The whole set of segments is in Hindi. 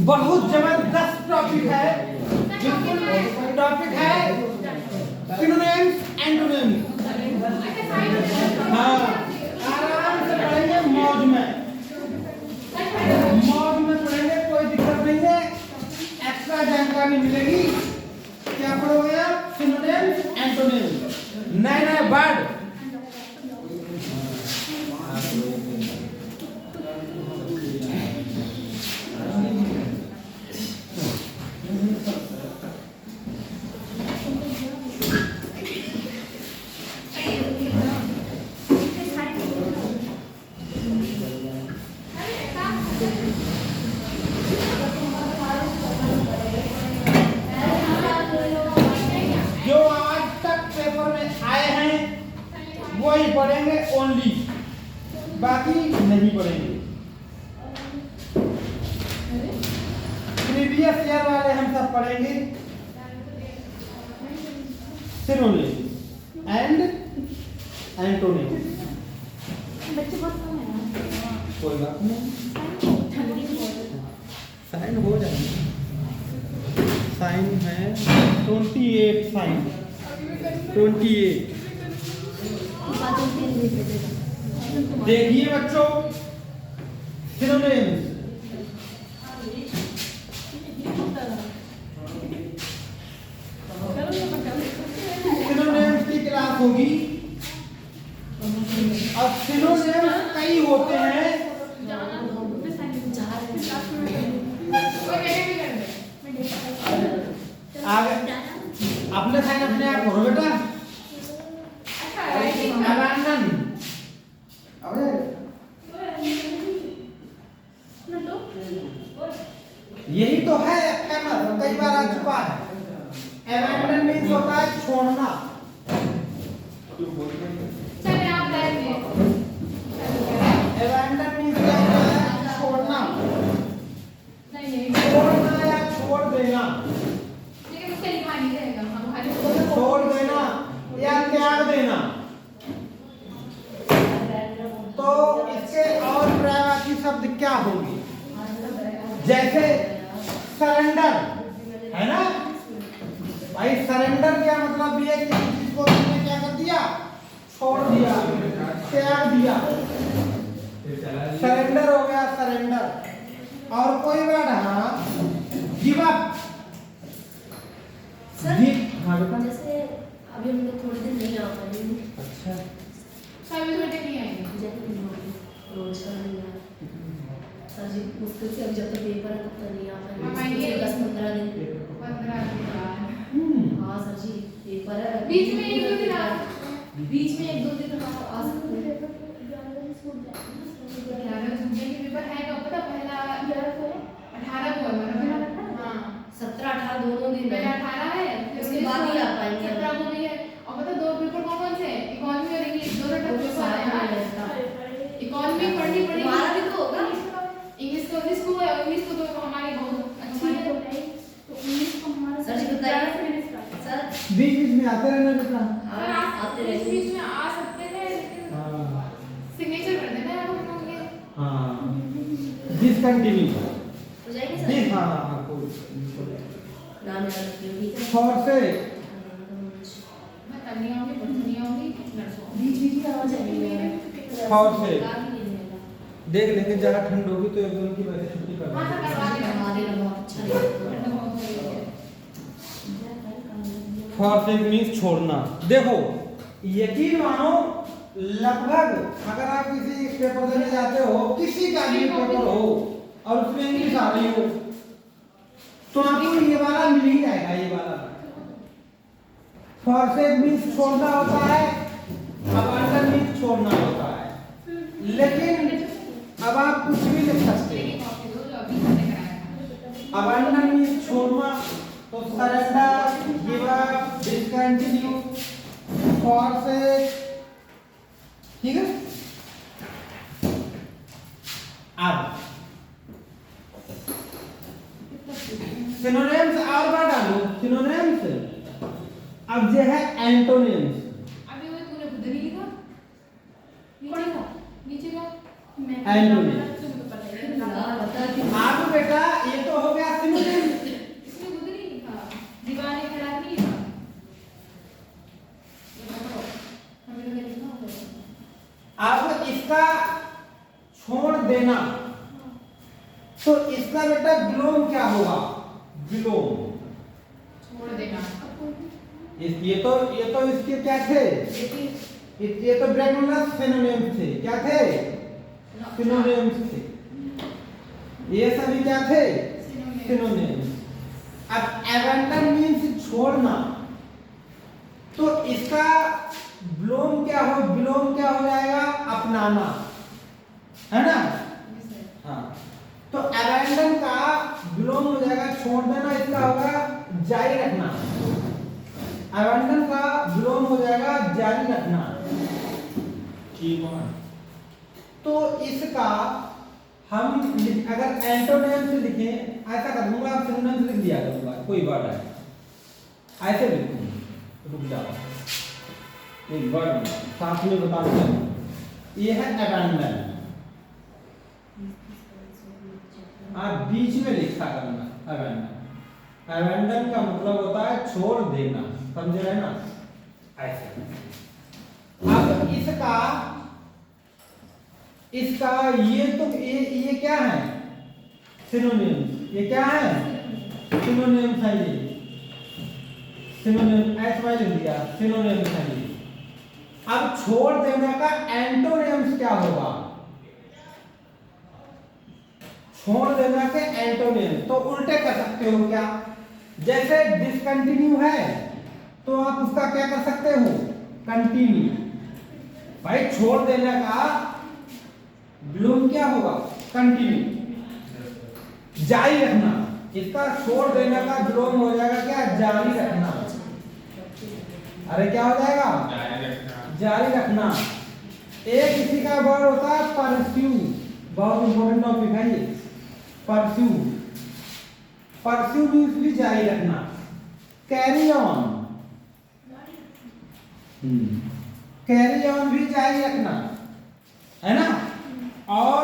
बहुत जबरदस्त टॉपिक है, बिल्कुल टॉपिक है सिनोनिम्स एंटोनिम्स। हाँ, आराम से पढ़ेंगे, मौज में पढ़ेंगे, कोई दिक्कत नहीं है। एक्स्ट्रा जानकारी मिलेगी। क्या पढ़ोगे आप? सिनोनिम्स एंटोनिम्स, नए नए वर्ड। वही पढ़ेंगे ओनली, बाकी नहीं पढ़ेंगे। प्रीवियस ईयर वाले हम सब पढ़ेंगे सिनोनिम एंड एंटोनिम। कोई बात नहीं, साइन हो जाएगा। साइन है 28, साइन 28। देखिए बच्चों, सिनोनिम्स की क्लास होगी। अब सिनोनिम्स कई होते हैं। आगे अपने साइन अपने आप करो बेटा। यही तो है फेमस, कई बार आ चुका है। अबैंडन मींस होता है छोड़ना। चलिए आप बैठिए। अबैंडन मींस क्या होता है? छोड़ना, छोड़ना या छोड़ देना। लेकिन उससे लिखा नहीं रहेगा, हम खाली छोड़ देना या त्याग देना। तो इसके और पर्यायवाची शब्द क्या होंगे? जैसे सरेंडर है ना भाई। सरेंडर क्या मतलब ये कि किसी को तुमने क्या कर दिया? छोड़ दिया, त्याग दिया। सरेंडर हो गया, सरेंडर। और कोई वर्ड? हाँ, गिव अप। हाँ बेटा, जैसे अभी हम लोग थोड़े दिन नहीं आ पाएंगे। अच्छा, सभी बेटे नहीं आएंगे। रोज का नहीं है सर जी, मुश्किल से अभी जब तक पेपर है तब तक नहीं आ पाएंगे। 10-15 दिन। 15 दिन बाद। हाँ सर जी, पेपर है। बीच में 1-2 दिन आ सकते हैं। 11 जून के पेपर है कब पता? पहला 18 को है मतलब। हाँ, 17-18 दोनों दिन पहले है। 18 है, फिर उसके बाद ही आ पाएंगे। 17 को नहीं है। और पता दो पेपर कौन से हैं? इकोनॉमी और इंग्लिश, दोनों टफ पेपर है। इकोनॉमी पढ़नी पड़ेगी। हमारा भी तो होगा। इंग्लिश तो इंग्लिश को है, इंग्लिश को तो हमारी बहुत अच्छी है। तो इंग्लिश को हमारा सर जी बताइए सर। बीच में आते रहना बेटा। हाँ आते रहेंगे। बीच में आ सकते थे, लेकिन हाँ सिग्नेचर कर देना है हम लोग ये। हाँ, डिसकंटिन्यू हो जाएंगे जी। सर। हाँ हाँ, कोई नाम याद रखिए, ठीक है। फॉर से मैं तन्नी आऊंगी, पढ़नी आऊंगी, नर्सों बीच में आ जाएंगे। फॉर से देख लेंगे। जरा ठंड होगी तो एक दिन की वजह छुट्टी कर हाँ देंगे। सर, करवा देना। हमारे लिए बहुत अच्छा लगेगा। ठंड बहुत हो रही है। फॉर से मीन्स छोड़ना। देखो, यकीन मानो, लगभग अगर आप किसी पेपर देने जाते हो, किसी का भी पेपर हो और उसमें इंग्लिश आ रही हो, तो आपको ये वाला मिल ही जाएगा। ये वाला फॉर से मीन्स छोड़ना होता है, अबैंडन मीन्स छोड़ना होता है। लेकिन अब आप कुछ भी लिख सकते हो। अबैंडन मीन्स छोड़ना, तो surrender, give up, discontinue, forsake, ठीक है। अब सिनोनिम्स और बार डालो। सिनोनिम्स अब जो है एंटोनिम्स। अभी वो तूने खुद नहीं लिखा? नीचे का एंटोनिम्स। बता आप बेटा ये तो हो गया तो इसका बेटा विलोम क्या होगा? विलोम छोड़ देना। ये तो इसके क्या थे? ये तो ब्रैकेट में सिनोनिम्स थे। क्या थे? सिनोनिम्स थे। ये सभी क्या थे? सिनोनिम्स। अब अबैंडन मींस छोड़ना, तो इसका विलोम क्या हो? विलोम क्या हो जाएगा? अपनाना, है ना? हाँ, तो अबैंडन का विलोम हो जाएगा छोड़ देना, इसका होगा जारी रखना। अबैंडन का विलोम हो जाएगा जारी रखना। ठीक है, तो इसका हम अगर एंटोनिम्स लिखें, ऐसा कर दूंगा, सिनोनिम्स लिख दिया करूंगा, कोई वर्ड है ऐसे लिखूंगा। रुक जाओ, एक वर्ड साथ में बता दूंगा। ये है अबैंडन, आप बीच में लिखा करना अबैंडन। अबैंडन का मतलब होता है छोड़ देना, समझ रहे ना? ऐसे। अब इसका ये क्या है? सिनोनिम्स। ये क्या है? सिनोनिम्स है। ये सिनोनिम ऐसे लिख दिया, सिनोनिम्स है ये। अब छोड़ देने का एंटोनिम्स क्या होगा? छोड़ देना के एंटोनिम तो उल्टे कर सकते हो क्या? जैसे डिसकंटिन्यू है तो आप उसका क्या कर सकते हो? कंटिन्यू। भाई छोड़ देने का विलोम क्या होगा? कंटिन्यू, जारी रखना। इसका छोड़ देने का विलोम हो जाएगा क्या? जारी रखना। अरे क्या हो जाएगा? जारी रखना। एक इसी का वर्ड होता है परस्यू, बहुत इंपॉर्टेंट टॉपिक है ये। परस्यू, परस्यू मींस भी जारी रखना। कैरी ऑन, कैरी ऑन भी जारी रखना, है ना? और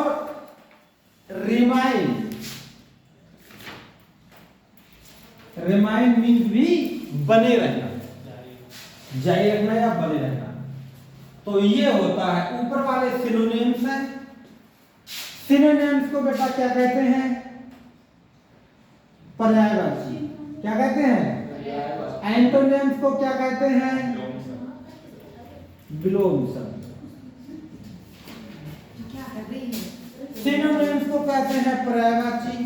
रिमाइंड, रिमाइंड मींस भी बने रहना, जारी रखना या बने रहना। तो ये होता है, ऊपर वाले सिनोनिम्स हैं। सिनोनिम्स को बेटा क्या कहते हैं? पर्यायवाची। क्या कहते हैं? एंटोनिम्स को क्या कहते हैं? विलोम शब्द। सिनोनिम्स को कहते हैं पर्यायवाची,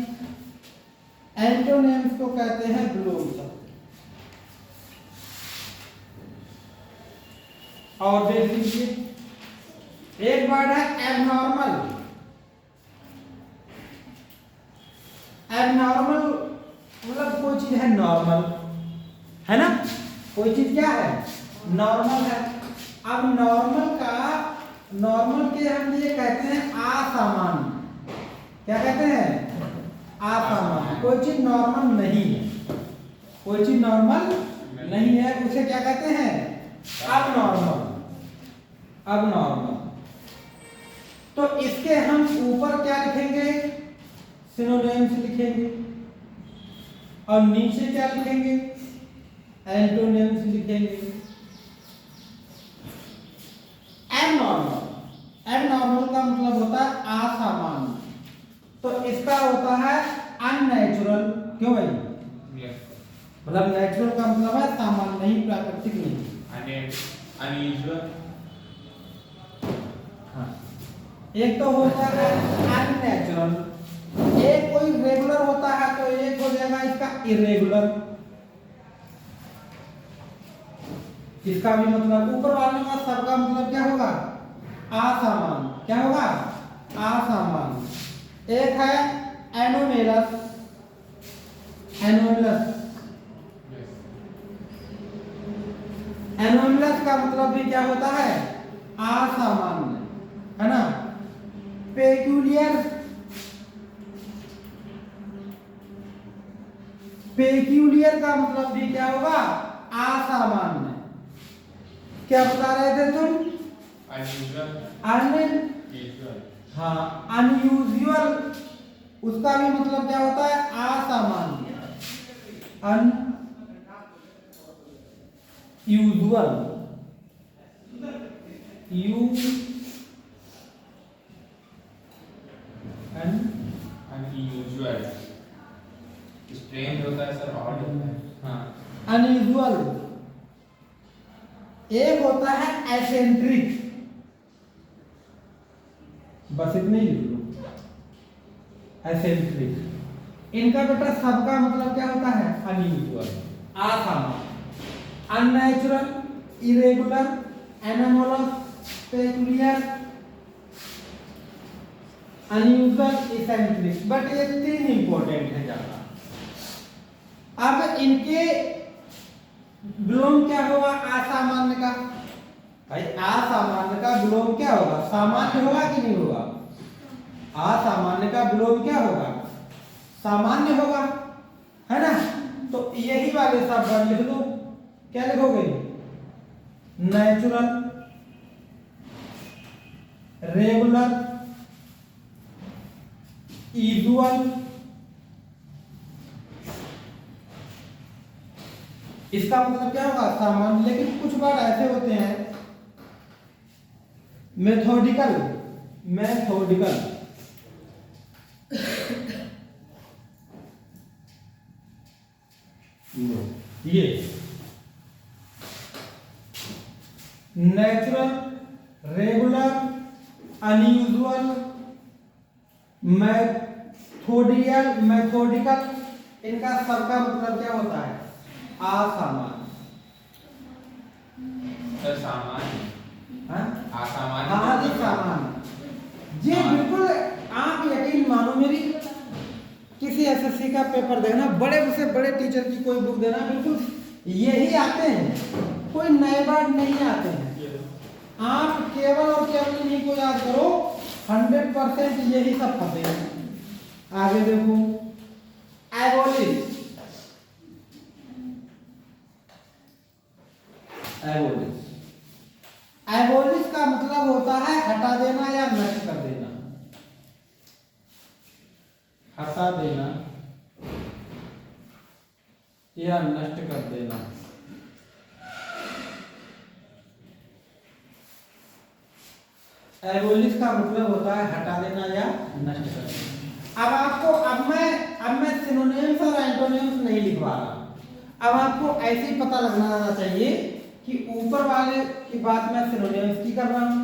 एंटोनिम्स को कहते हैं विलोम शब्द। और देख लीजिए, एक वर्ड है एबनॉर्मल। एबनॉर्मल मतलब कोई चीज है नॉर्मल, है ना? कोई चीज क्या है? नॉर्मल है। अब नॉर्मल के हम ये कहते हैं असामान्य। क्या कहते हैं? असामान्य। कोई चीज नॉर्मल नहीं है, कोई चीज नॉर्मल नहीं है, उसे क्या कहते हैं? अबनॉर्मल। अबनॉर्मल। तो इसके हम ऊपर क्या लिखेंगे? सिनोनिम्स लिखेंगे, और नीचे क्या लिखेंगे? एंटोनिम्स लिखेंगे। एबनॉर्मल, एबनॉर्मल का मतलब होता है असामान्य, तो इसका होता है अननेचुरल। क्यों भाई? मतलब नेचुरल का मतलब है सामान्य नहीं, प्राकृतिक नहीं। अनयूजुअल। हाँ, एक तो होता है अननेचुरल, एक कोई रेगुलर होता है तो एक हो जाएगा इसका इरेगुलर। इसका भी मतलब ऊपर वाले का सबका मतलब क्या होगा? असामान्य। क्या होगा? असामान्य। एक है एनोमेलस, एनोमेलस। एनोमेलस का मतलब भी क्या होता है? असामान्य, है ना? पेक्यूलियर, पेक्यूलियर का मतलब भी क्या होगा? असामान्य। क्या बता रहे थे तुम? अनयूजुअल। हाँ, अनयूजुअल, उसका भी मतलब क्या होता है? असामान्य। Unusual, unusual. स्ट्रेंज होता है सर, ऑड होता है। हाँ अनयूजुअल। एक होता है एसेंट्रिक, बस इतने ही लिख लो एसेंट्रिक। इनका बेटा सबका मतलब क्या होता है? अनयूजुअल, असामान्य, unnatural, irregular, anomalous, peculiar, unusual, eccentric. But ये तीन इंपॉर्टेंट है ज्यादा। अब इनके विलोम क्या होगा असामान्य का? भाई असामान्य का विलोम क्या होगा? सामान्य होगा कि नहीं होगा? असामान्य का विलोम क्या होगा? सामान्य होगा, है ना? तो यही वाले शब्द लिख दो। क्या लिखोगे? Natural, regular, usual. इसका मतलब क्या होगा? सामान्य। लेकिन कुछ वर्ड ऐसे होते हैं मेथोडिकल, मेथोडिकल, ये natural, regular, unusual, methodical, methodical, इनका सबका मतलब क्या होता है? असामान्य। सर सामान्य, हाँ असामान्य, हाँ जी सामान्य। ये बिल्कुल आप यकीन मानो, मेरी किसी एसएससी का पेपर देना, बड़े से बड़े टीचर की कोई बुक देना, बिल्कुल यही आते हैं, कोई नए वर्ड नहीं आते हैं। आप केवल और केवल इन्हीं को याद करो, 100% यही सब फंसे हैं। आगे देखो, एबोलिश, एबोलिश, एबोलिश का मतलब होता है हटा देना या नष्ट कर देना। हटा देना या नष्ट कर देना। एबोलिश का मतलब होता है हटा देना या नष्ट कर देना। अब मैं सिनोनिम्स और एंटोनिम्स नहीं लिखवा रहा। अब आपको ऐसे ही पता लगना आना चाहिए कि ऊपर वाले की बात मैं सिनोनिम्स की कर रहा हूं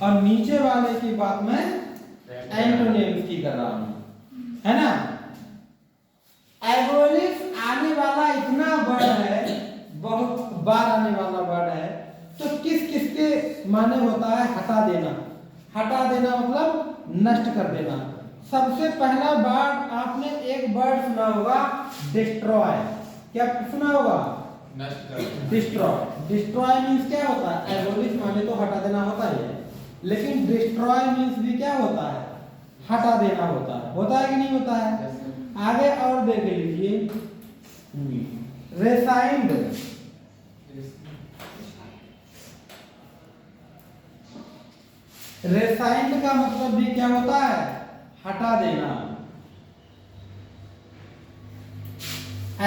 और नीचे वाले की बात मैं एंटोनिम्स की कर रहा हूं, है ना? एबोलिश आने वाला इतना वर्ड है, बहुत बार आने वाला वर्ड है। तो किस किस के माने होता है? हटा देना। हटा देना मतलब नष्ट कर देना। सबसे पहला वर्ड आपने एक वर्ड सुना होगा, डिस्ट्रॉय। क्या सुना होगा? नष्ट कर देना। डिस्ट्रॉय। डिस्ट्रॉय मींस क्या होता है? एबोलिश माने तो हटा देना होता है, लेकिन डिस्ट्रॉय मींस भी क्या होता है? हटा देना होता है। होता है कि नहीं होता है? आगे और देख लीजिए, रेसाइंड, रेसाइंड का मतलब भी क्या होता है? हटा देना।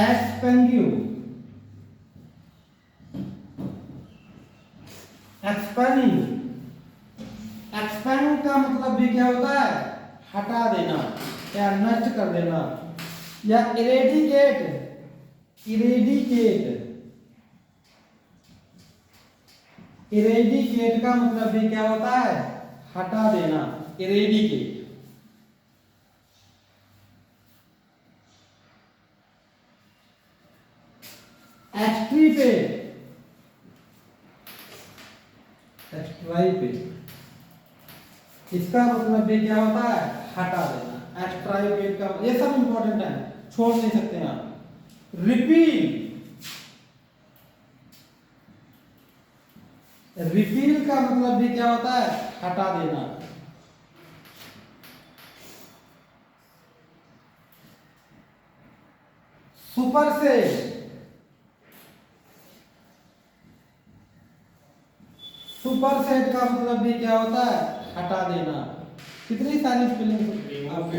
एक्सपेंग्यू, एक्सपेंड, एक्सपेंड का मतलब भी क्या होता है? हटा देना या नष्ट कर देना। या इरेडिकेट, इरेडिकेट, इरेडिकेट का मतलब भी क्या होता है? हटा देना, इरेडिकेट। एक्सट्रीपेट, एक्सट्राइपेट, इसका मतलब भी क्या होता है? हटा देना। एक्सट्राइपेट का, ये सब इंपॉर्टेंट है, छोड़ नहीं सकते हैं आप। रिपील, रिपील का मतलब भी क्या होता है? हटा देना। सुपरसेट, सुपरसेट का मतलब भी क्या होता है? हटा देना। कितनी सारी स्पेलिंग आपको?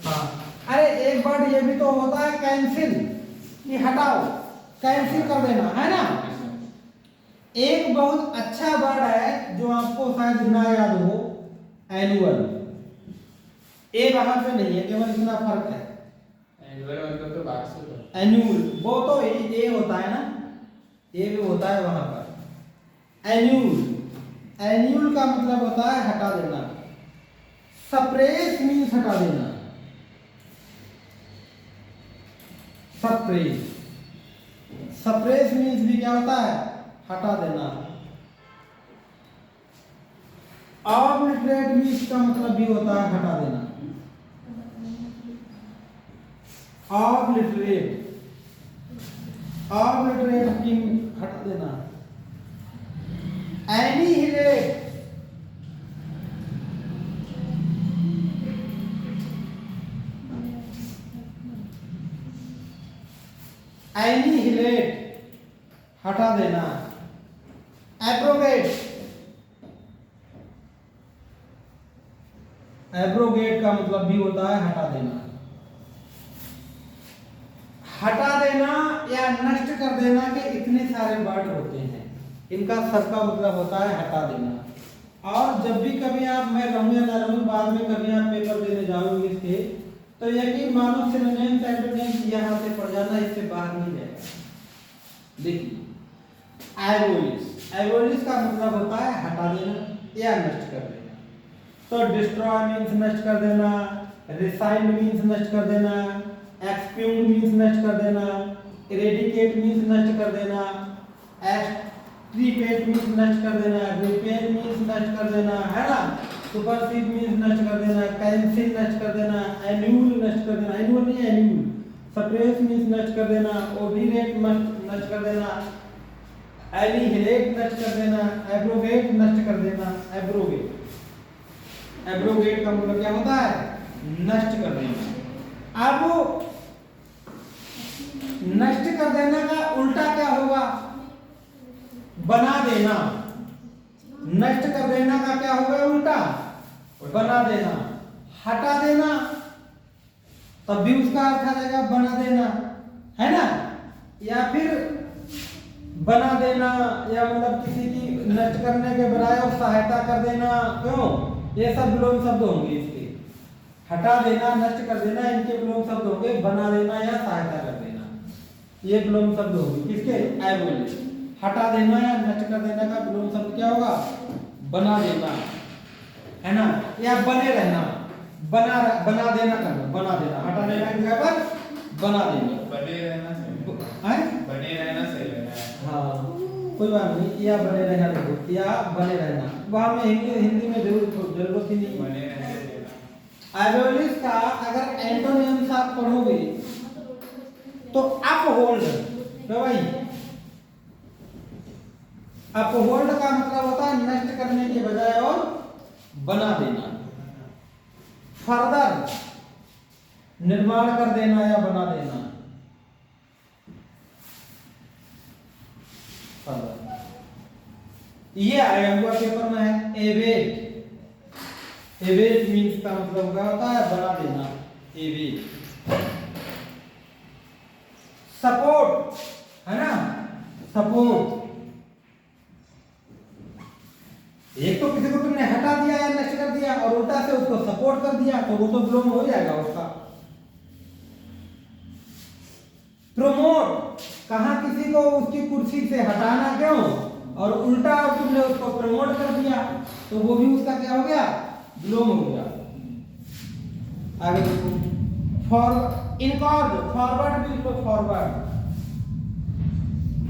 हाँ, अरे एक वर्ड ये भी तो होता है कैंसिल, कि हटाओ, कैंसिल कर देना, है ना? एक बहुत अच्छा वर्ड है जो आपको शायद ना याद हो, एनुअल। ए वहां पे नहीं है, केवल इतना फर्क है। एनुअल मतलब तो बात से तो एन्यूल वो तो ए होता है ना, ए भी होता है वहां पर। एन्यूल, एन्यूल का मतलब होता है हटा देना। सप्रेस मीन्स हटा देना, सप्रेस, सप्रेस मीन्स भी क्या होता है, हटा देना। ऑब्लिटरेट मीन्स का मतलब भी होता है हटा देना। ऑब्लिटरेट, ऑब्लिटरेट की हटा देना। एनिहिलेट, एनिहिलेट हटा देना। एब्रोगेट, एब्रोगेट का मतलब भी होता है हटा देना। हटा देना या नष्ट कर देना के इतने सारे वर्ड होते हैं, इनका सबका मतलब होता है हटा देना। और जब भी कभी आप, मैं रहूं या ना रहूं, बाद में कभी आप पेपर देने जाओगे इसके, तो यकीन मानो सिनोनिम्स एंटोनिम्स यहाँ से पढ़ जाना, इससे बाहर नहीं जाएगा। देखिए एबोलिश, एबोलिश का मतलब होता है हटा देना या नष्ट कर देना। तो डिस्ट्रॉय मीन्स नष्ट कर देना, रिसाइंड मीन्स नष्ट कर देना, एक्सप्यूम्ड मीन्स नष्ट कर देना, इरेडिकेट मीन्स नष्ट कर देना, एक्सट्रीपेट मीन्स नष्ट कर देना, रिपेयर मीन्स नष्ट कर देना, है ना, सुपरसीड मीन्स नष्ट कर देना, कैंसिल नष्ट कर देना, एन्यूल नष्ट कर देना, एन्यूल नहीं एन्यूल, सप्रेस मीन्स नष्ट कर देना, ओडिरेट नष्ट कर देना, एनिहिलेट नष्ट कर देना, एब्रोगेट नष्ट कर देना। एब्रोगेट, एब्रोगेट का मतलब क्या होता है, नष्ट कर देना। अब नष्ट कर देना का उल्टा क्या होगा, बना देना। नष्ट कर देना का क्या होगा उल्टा, बना देना। हटा देना तब भी उसका अर्थ आ जाएगा बना देना, है ना, या फिर बना देना, या मतलब किसी की नष्ट करने के बजाय और सहायता कर देना। क्यों, ये सब विलोम शब्द होंगे इसके। हटा देना, नष्ट कर देना, इनके विलोम शब्द होंगे बना देना या सहायता कर देना, ये विलोम शब्द होंगे किसके, एबोलिश। हटा देना या नष्ट कर देना का विलोम शब्द क्या होगा, बना देना, है ना, या बने रहना। बना देना करना, बना देना, हटा देना की जगह पर बना देना। बने रहना सही है, बने रहना सही रहना है। हाँ कोई बात नहीं, या बने रहना देखो, या बने रहना, वहां में हिंदी में जरूरत ही नहीं। बने रहने देना। एबोलिश का अगर एंटोनिम्स आप पढ़ोगे तो अपहोल्ड, तो भाई अपहोल्ड का मतलब होता है नष्ट करने के बजाय और बना देना। फर्दर, निर्माण कर देना या बना देना। फर्दर, ये आया हुआ पेपर में है। एवेट, एवेट मीन्स का मतलब क्या होता है, बना देना। एवेट। सपोर्ट, है ना, सपोर्ट। एक तो किसी को तुमने हटा दिया या नष्ट कर दिया और उल्टा से उसको सपोर्ट कर दिया, तो वो तो विलोम हो जाएगा उसका। प्रमोट, कहा किसी को उसकी कुर्सी से हटाना, क्यों, और उल्टा तुमने उसको प्रमोट कर दिया, तो वो भी उसका क्या हो गया, विलोम हो गया। आगे देखो, इनकॉर्ड, फॉरवर्ड भी तो फॉरवर्ड,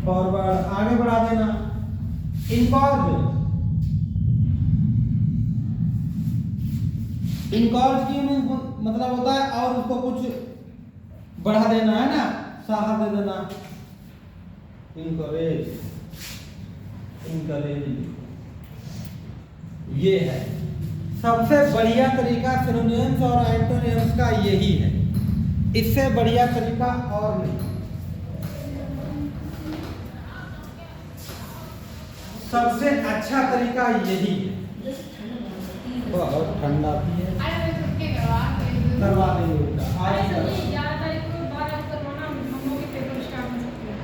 फॉरवर्ड आगे बढ़ा देना। इनकॉर्ड, इनकॉर्ड की मतलब होता है और उसको कुछ बढ़ा देना, है ना, साहस दे देना। इनकरेज, इनकरेज, ये है सबसे बढ़िया तरीका सिनोनिम्स और एंटोनिम्स का, यही है, इससे बढ़िया तरीका और नहीं। सबसे अच्छा तरीका यही है। बहुत ठंडा भी है, अरे छुट्टी करवा करवा देंगे उल्टा। आज अरे करवा। नहीं, 11 तारीख को बाद आप करवाना, हम लोग के पेपर स्टार्ट हो सकते हैं,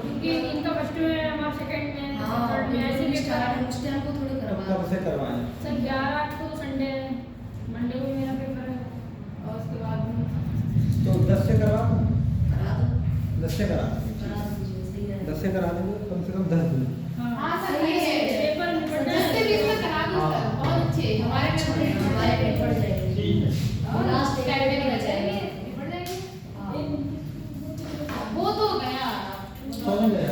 क्योंकि इनका फर्स्ट में हमारा सेकंड में थर्ड में ऐसे ही स्टार्ट उस टाइम को थोड़ी करवा। कब से करवाएं? सर 11 को संडे, मंडे को मेरा पेपर से करा देंगे, करा दीजिए, सही है। 10 से करा देंगे, कम से कम 10 दिन। हाँ सर ये है पेपर निपटना 10 से 20 में करा दो सर, बहुत अच्छे हमारे पेपर में हमारे पेपर जाएंगे। ठीक है। और लास्ट टाइम टाइम में में बच जाएंगे जाएंगे। निपट जाएंगे। हाँ। वो तो गया समझ गया।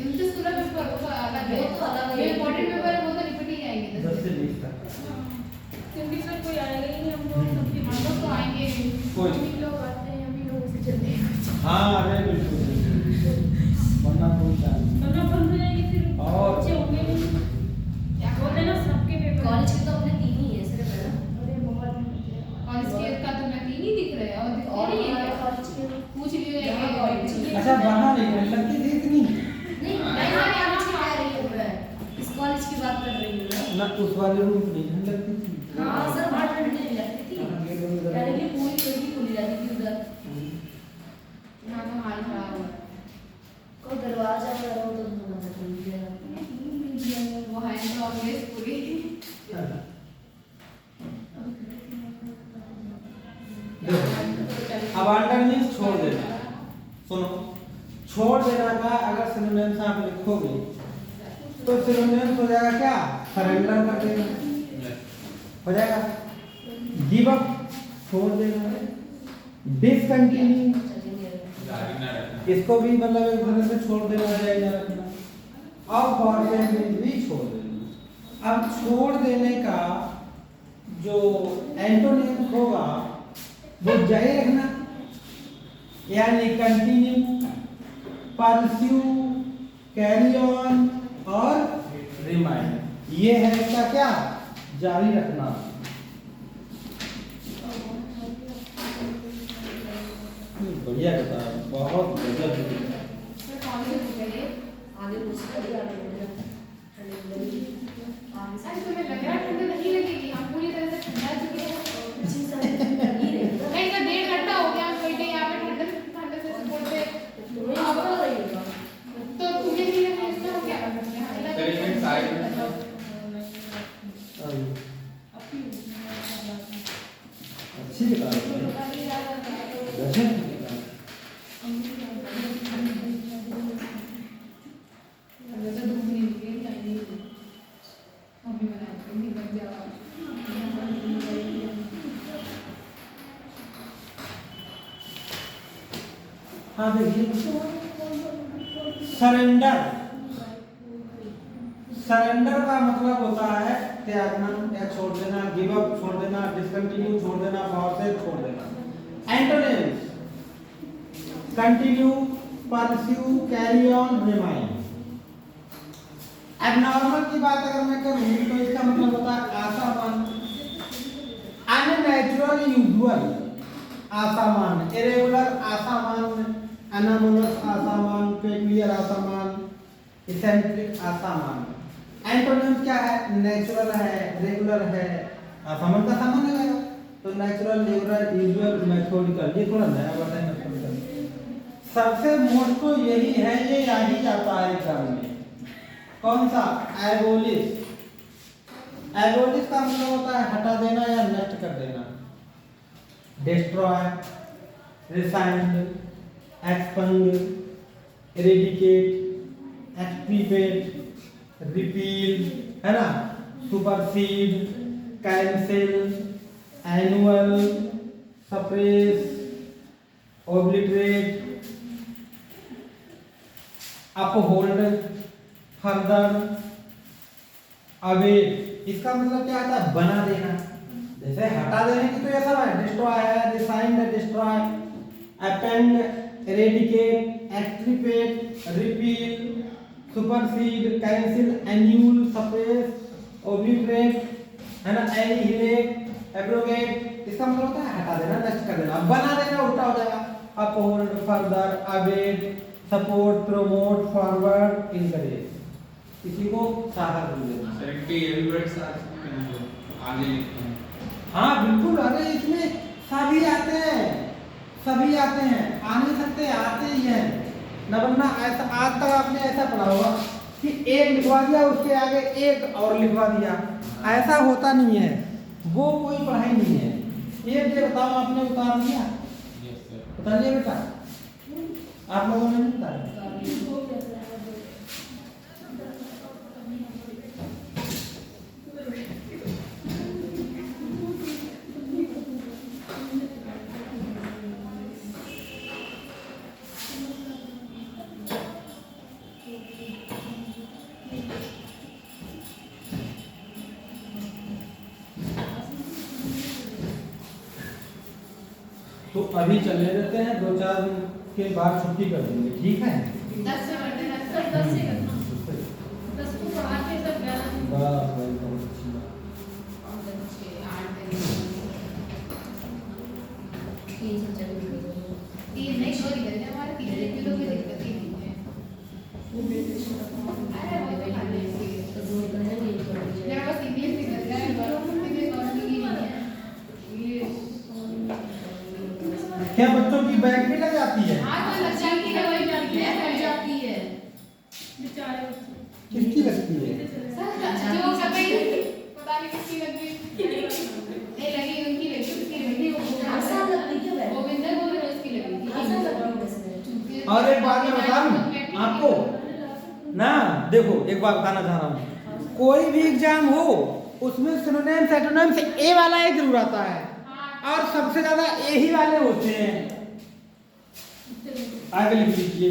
इनसे पूरा पेपर वो अलग है, वो तो अलग है। ये इम्पोर्टेंट पेपर है वो तो निपट ही जाएंगे 10 से 20 तक। क्योंकि सर कोई आएगा ही नहीं, हम लोग सबकी हम लोग तो आएंगे कोई हम ही लोग आते हैं, हम ही लोगों से चलते हैं। हाँ अरे बिल्कुल वरना कोई चांस नहीं। वरना बंद हो जाएगी, फिर और- बच्चे होंगे नहीं। क्या बोलते हैं ना, सबके पेपर कॉलेज के तो अपने 3 ही है सिर्फ, है ना? अरे बहुत बच्चे हैं। कॉलेज के का तो मैं 3 ही दिख रहे हैं और दिख और नहीं है हमारे क्या? कॉलेज के पूछ लियो यहाँ कॉलेज जाएंगे में- अच्छा वहाँ नहीं लगती थी इतनी नहीं, मैं यहाँ कॉलेज की कह रही हूँ मैं। इस कॉलेज की बात कर रही हूँ ना। ना उस वाले रूम में नहीं ठंड लगती थी। हाँ सर, वहाँ ठंड नहीं लगती थी। हाँ, गेट बंद कर यानी दो। कि पूरी खिड़की खुली रहती थी उधर। यहाँ तो हाल खराब हुआ कोई दरवाजा वगैरह हो तो धोना था, खुल गया। वो है तो ऑब्वियस पूरी अब अंडरनीथ छोड़ देना, सुनो छोड़ देना का अगर सिनोनिम्स आप लिखोगे तो सिनोनिम्स हो जाएगा क्या, सरेंडर कर देना हो जाएगा, गिव अप छोड़ देना, डिसकंटिन्यू जारी ना रखना। इसको भी मतलब एक तरह से छोड़ देना जाएगा रखना, और फॉरवर्ड भी छोड़ देना। अब छोड़ देने का जो एंटोनिम्स होगा वो जारी रखना, यानी कंटिन्यू, परस्यू, कैरी ऑन और रिमाइंड, ये है इसका क्या, जारी रखना। बढ़िया बता, बहुत गजब है। सर कौन से बुक है ये? आगे मुझसे भी आगे बढ़ना। ठंडी लगी। आगे से सर तुम्हें लग रहा है ठंड नहीं लगेगी, हम पूरी तरह से ठंडा चुके हैं। पीछे से लगी रही ना। नहीं सर 1.5 घंटा हो गया हम बैठे यहाँ पे ठंड से सपोर्ट पे, तुम्हें अब हो रही होगा। तो तुम्हें नहीं लगता इसमें हम क्या कर सकते हैं? हमें लग सर, एक मिनट साइड में। अच्छी किताब है, गजब की किताब। वैसे धूप नहीं निकली, लाइन नहीं थी। मम्मी बनाती नहीं बन जाओ। हाँ देखिए, सरेंडर, सरेंडर का मतलब होता है त्यागना या छोड़ देना, गिव अप छोड़ देना, डिसकंटिन्यू छोड़ देना, फॉरसेट छोड़ देना। Antonyms continue, pursue, carry on, remind. Abnormal की बात अगर मैं करूं तो इसका मतलब होता है असामान्य, अननेचुरल, यूजुअल असामान्य, इरेगुलर असामान्य, अनोमलस असामान्य, पेक्युलियर असामान्य, इसेंट्रिक असामान्य। एंटोनिम्स क्या है, नेचुरल है, रेगुलर है, असामान्य का सामान्य है, तो नेचुरल, रेगुलर, यूजुअल, मेथोडिकल, ये थोड़ा नया वर्ड है मेथोडिकल। सबसे मोस्ट तो यही है, ये आ ही जाता है एग्जाम में। कौन सा, एबोलिश। एबोलिश का मतलब होता है हटा देना या नष्ट कर देना। Destroy, rescind, expunge, eradicate, extirpate, repeal, है ना, supersede, cancel, annul, suppress, obliterate, uphold, further, await. इसका मतलब क्या आता है, बना देना। जैसे हटा देने की तो ये सब है, डिस्ट्रॉय है, रिसाइंड है, destroy, append, eradicate, extirpate, repeal, supersede, cancel, annul, suppress, obliterate, है ना, एनिहिलेट, एब्रोगेट। इसका मतलब होता है हटा देना, नष्ट कर देना। बना देना उल्टा हो जाएगा, uphold, further, await, support, promote, forward, encourage. किसी को सहारा दे देना। सर, इनके ये भी वर्ड्स आ सकते हैं जो आगे लिखते हैं। हाँ बिल्कुल, अरे इसमें सभी आते हैं, सभी आते हैं, आ नहीं सकते, आते ही हैं। न वरना ऐसा आज तक आपने ऐसा पढ़ा होगा कि एक लिखवा दिया, उसके आगे एक और लिखवा दिया, ऐसा होता नहीं है, वो कोई पढ़ाई नहीं है। एक ये बताओ, आपने उतार दिया, यस सर। उतार लिया बेटा, आप लोगों ने नहीं बताया? तो अभी चलने देते हैं, 2-4 दिन के बाद छुट्टी कर देंगे, ठीक है? 10 से कर देना, सर 10 से करना 10 को पढ़ा के सब 11 दिन बस वही बहुत अच्छी बात। और 8 दिन 3 से 4 दिन 3 नहीं 2 ही करते हमारे 3 किलो की दिक्कत ही नहीं है। वो मेडिटेशन का अरे वो तो खाने के तो 2 दिन है ये कर दीजिए। मेरा बस इंग्लिश ही कर रहा है, बाकी इंग्लिश और नहीं है। इंग्लिश क्या बच्चों की बैग भी लग जाती है? हाँ तो लग जाती है, वही जाती है, लग जाती है। बेचारे बच्चे किसकी लगती है? सर जो कभी पता नहीं किसकी लगी, नहीं लगी उनकी लगी, उसकी लगी, वो आसान लगती है बैग। गोविंदर बोल रहे उसकी लगी आसान लगती है वैसे। और एक बात मैं बताऊं आपको ना, देखो एक बात बताना चाह रहा हूँ, कोई भी एग्जाम हो उसमें सिनोनिम्स एंटोनिम्स ए वाला एक जरूर आता है और सबसे ज्यादा ए ही वाले होते हैं। आगे लिख लीजिए।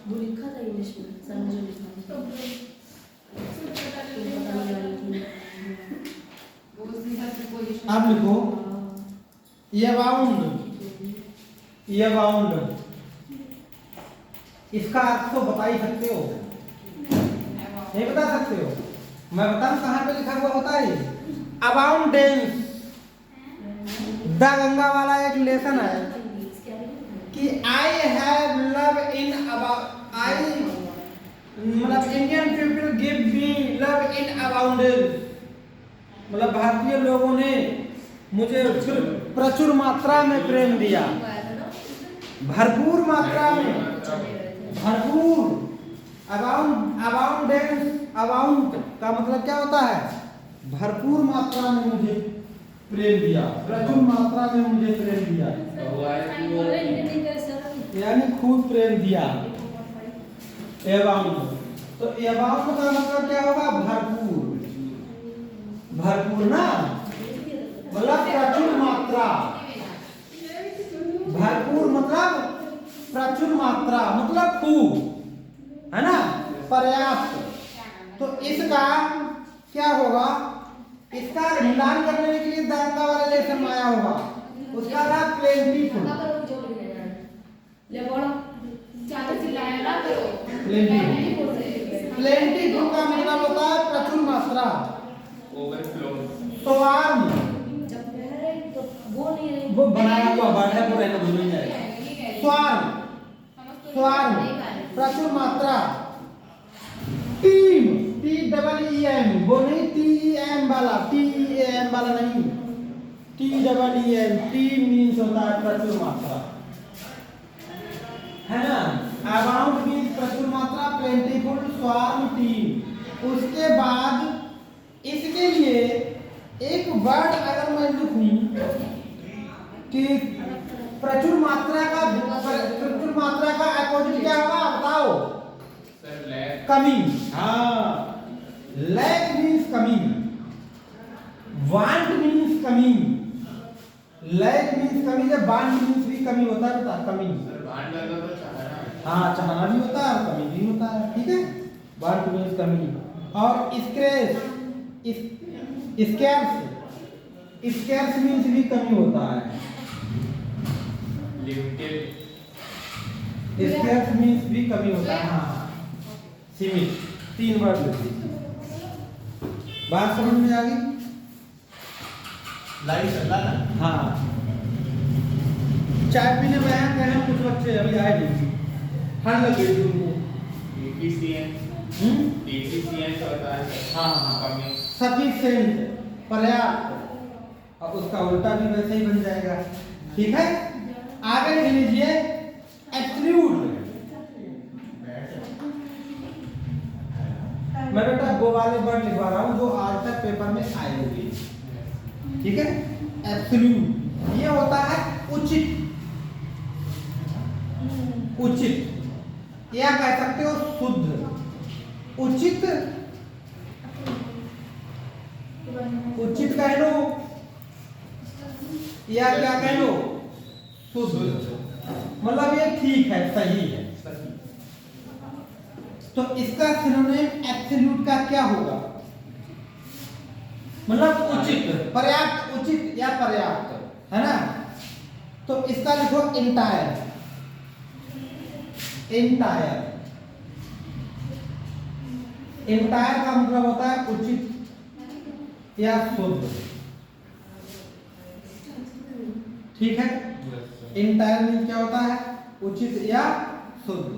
वो लिखा था इंग्लिश में, सर ने जो लिखा था। तो पता नहीं यार वो उसके साथ पोजीशन आप लिखो ये बाउंड, इसका अर्थ तो बता ही सकते हो, नहीं बता सकते हो? मैं बताऊं कहाँ पे लिखा हुआ होता है? अबाउंडेंस, द गंगा वाला एक लेसन है कि I have love in abound, I मतलब Indian people give me love in abundance, मतलब भारतीय लोगों ने मुझे प्रचुर मात्रा में प्रेम दिया, भरपूर मात्रा में, भरपूर। अबाउंडेंस, अबाउंड का मतलब क्या होता है? भरपूर मात्रा में मुझे प्रेम दिया, प्रचुर मात्रा में मुझे प्रेम दिया, यानी खूब प्रेम दिया। अबाउंड, तो अबाउंड का मतलब क्या होगा? भरपूर, भरपूर ना, मतलब प्रचुर मात्रा, भरपूर मतलब प्रचुर मात्रा मतलब खूब, है ना, पर्याप्त। तो इसका क्या होगा? इसका मिलान करने के लिए दांगा वाला लेसन में आया होगा, उसका नाम प्लेंटीफुल। ले बोलो ज्यादा चिल्लाया ना करो, प्लेंटीफुल, प्लेंटीफुल का मतलब होता है प्रचुर मात्रा। ओवरफ्लो, स्वार्म, जब कह रहे तो वो नहीं रहे, वो बनाया हुआ वर्ड है, वो रहना दोनों ही है। स्वार्म, स्वार्म प्रचुर मात्रा। टीम, TEEM, वो नहीं TEM वाला, TEAM वाला नहीं, TEEM, टीम मीन्स होता है प्रचुर मात्रा, है ना। अबाउंड मीन्स प्रचुर मात्रा, प्लेंटीफुल, स्वार्म, टीम। उसके बाद इसके लिए एक वर्ड अगर मैं लिखूं कि प्रचुर मात्रा का अपोजिट क्या होगा बताओ? सर लैक, कमी। हाँ, लैक मीन्स कमी, वांट मीन्स कमी, लैक मीन्स कमी, जब वांट मीन्स भी कमी होता है, बता कमी। सर वांट लगा तो चाहना है। हाँ, चाहना भी होता है और कमी भी होता है, ठीक है। वांट मीन्स कमी। और स्कैर्स मीन्स भी कमी होता है, लिमिटेड, स्कैर्स मीन्स भी कमी होता है। हाँ, सीमित, 3 वर्ड लिखिए। बात समझ में आ गई? लाइव चल रहा ना? हाँ, चाय पीने में आए हैं कुछ बच्चे, अभी आए नहीं, ठंड लग गई थी उनको। DTCN का होता है सर। हाँ, कमी, सफिशिएंट, पर्याप्त, और उसका उल्टा भी वैसे ही बन जाएगा, ठीक है। आगे लिख लीजिए एब्सोल्यूट। मैं बेटा वो वाले वर्ड लिखवा रहा हूँ जो आज तक पेपर में आए होंगे, ठीक है। एब्सोल्यूट ये होता है उचित, उचित या कह सकते हो शुद्ध, उचित, उचित कह लो या क्या कह लो, शुद्ध, मतलब ये ठीक है, सही है। तो इसका सिनोनिम एब्सोल्यूट का क्या होगा, मतलब उचित, पर्याप्त, उचित या पर्याप्त, है ना। तो इसका लिखो इंटायर, इंटायर, इंटायर का मतलब होता है उचित या शुद्ध, ठीक है। इंटायर मीन क्या होता है, उचित या शुद्ध।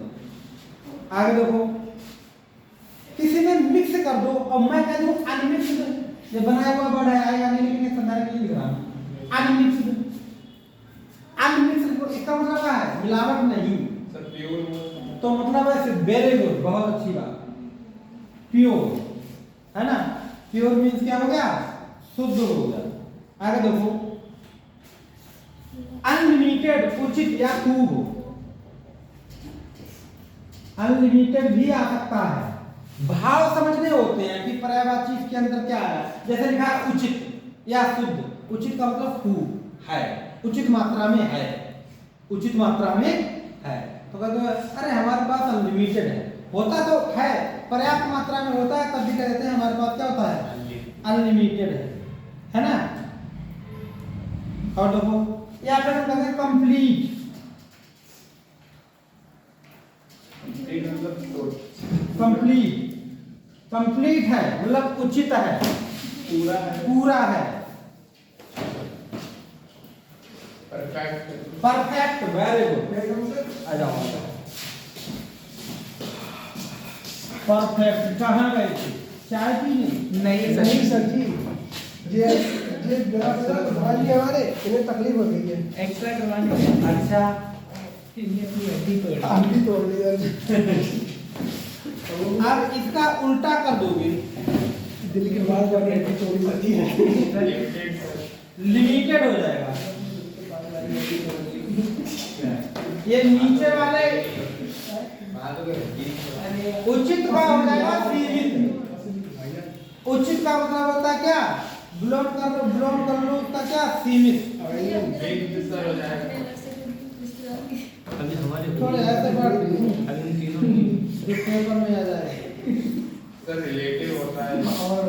आगे देखो, किसी में मिक्स कर दो और मैं कह दूं अनमिक्स्ड, ये बनाया हुआ वर्ड है, आएगा नहीं लेकिन ये संदर्भ के लिए लिख रहा हूं, अनमिक्स्ड, अनमिक्स्ड इसका मतलब क्या है, मिलावट नहीं, सर प्योर, तो मतलब है वेरी गुड, बहुत अच्छी बात, प्योर, है ना। प्योर मीन्स क्या हो गया, शुद्ध हो गया। आगे देखो, अनलिमिटेड, उचित या खूब, अनलिमिटेड भी आ सकता है। भाव समझने होते हैं कि पर्यायवाची के अंदर क्या है, जैसे लिखा है उचित या शुद्ध, उचित का मतलब खूब है, उचित मात्रा में है, उचित मात्रा में है। तो कहते हैं अरे हमारे पास अनलिमिटेड है, होता तो है, पर्याप्त मात्रा में होता है, तब भी कहते हैं हमारे पास क्या होता है, अनलिमिटेड है ना। और देखो या फिर हम कहते हैं कंप्लीट, कंप्लीट, कंप्लीट है मतलब उचित है, पूरा है, पूरा है, परफेक्ट, परफेक्ट, वेरी गुड, आ जाओ, परफेक्ट। कहाँ गए थे, चाय पीने? नहीं सर जी, ये भाई हमारे इन्हें तकलीफ हो गई है, एक्स्ट्रा करवाने। अच्छा, हड्डी तोड़ ली है। अब इसका उल्टा कर दोगे, दिल के बाद हड्डी तोड़ी जाती है, लिमिटेड हो जाएगा। ये नीचे वाले उचित का हो जाएगा सीमित, उचित का मतलब होता है क्या, ब्लॉक कर लो, ब्लॉक कर लो, उसका क्या, सीमित। सर हो जाएगा। अभी हमारे थोड़े ऐसे बात इस पेपर में आ जाए, सर रिलेटिव होता है, और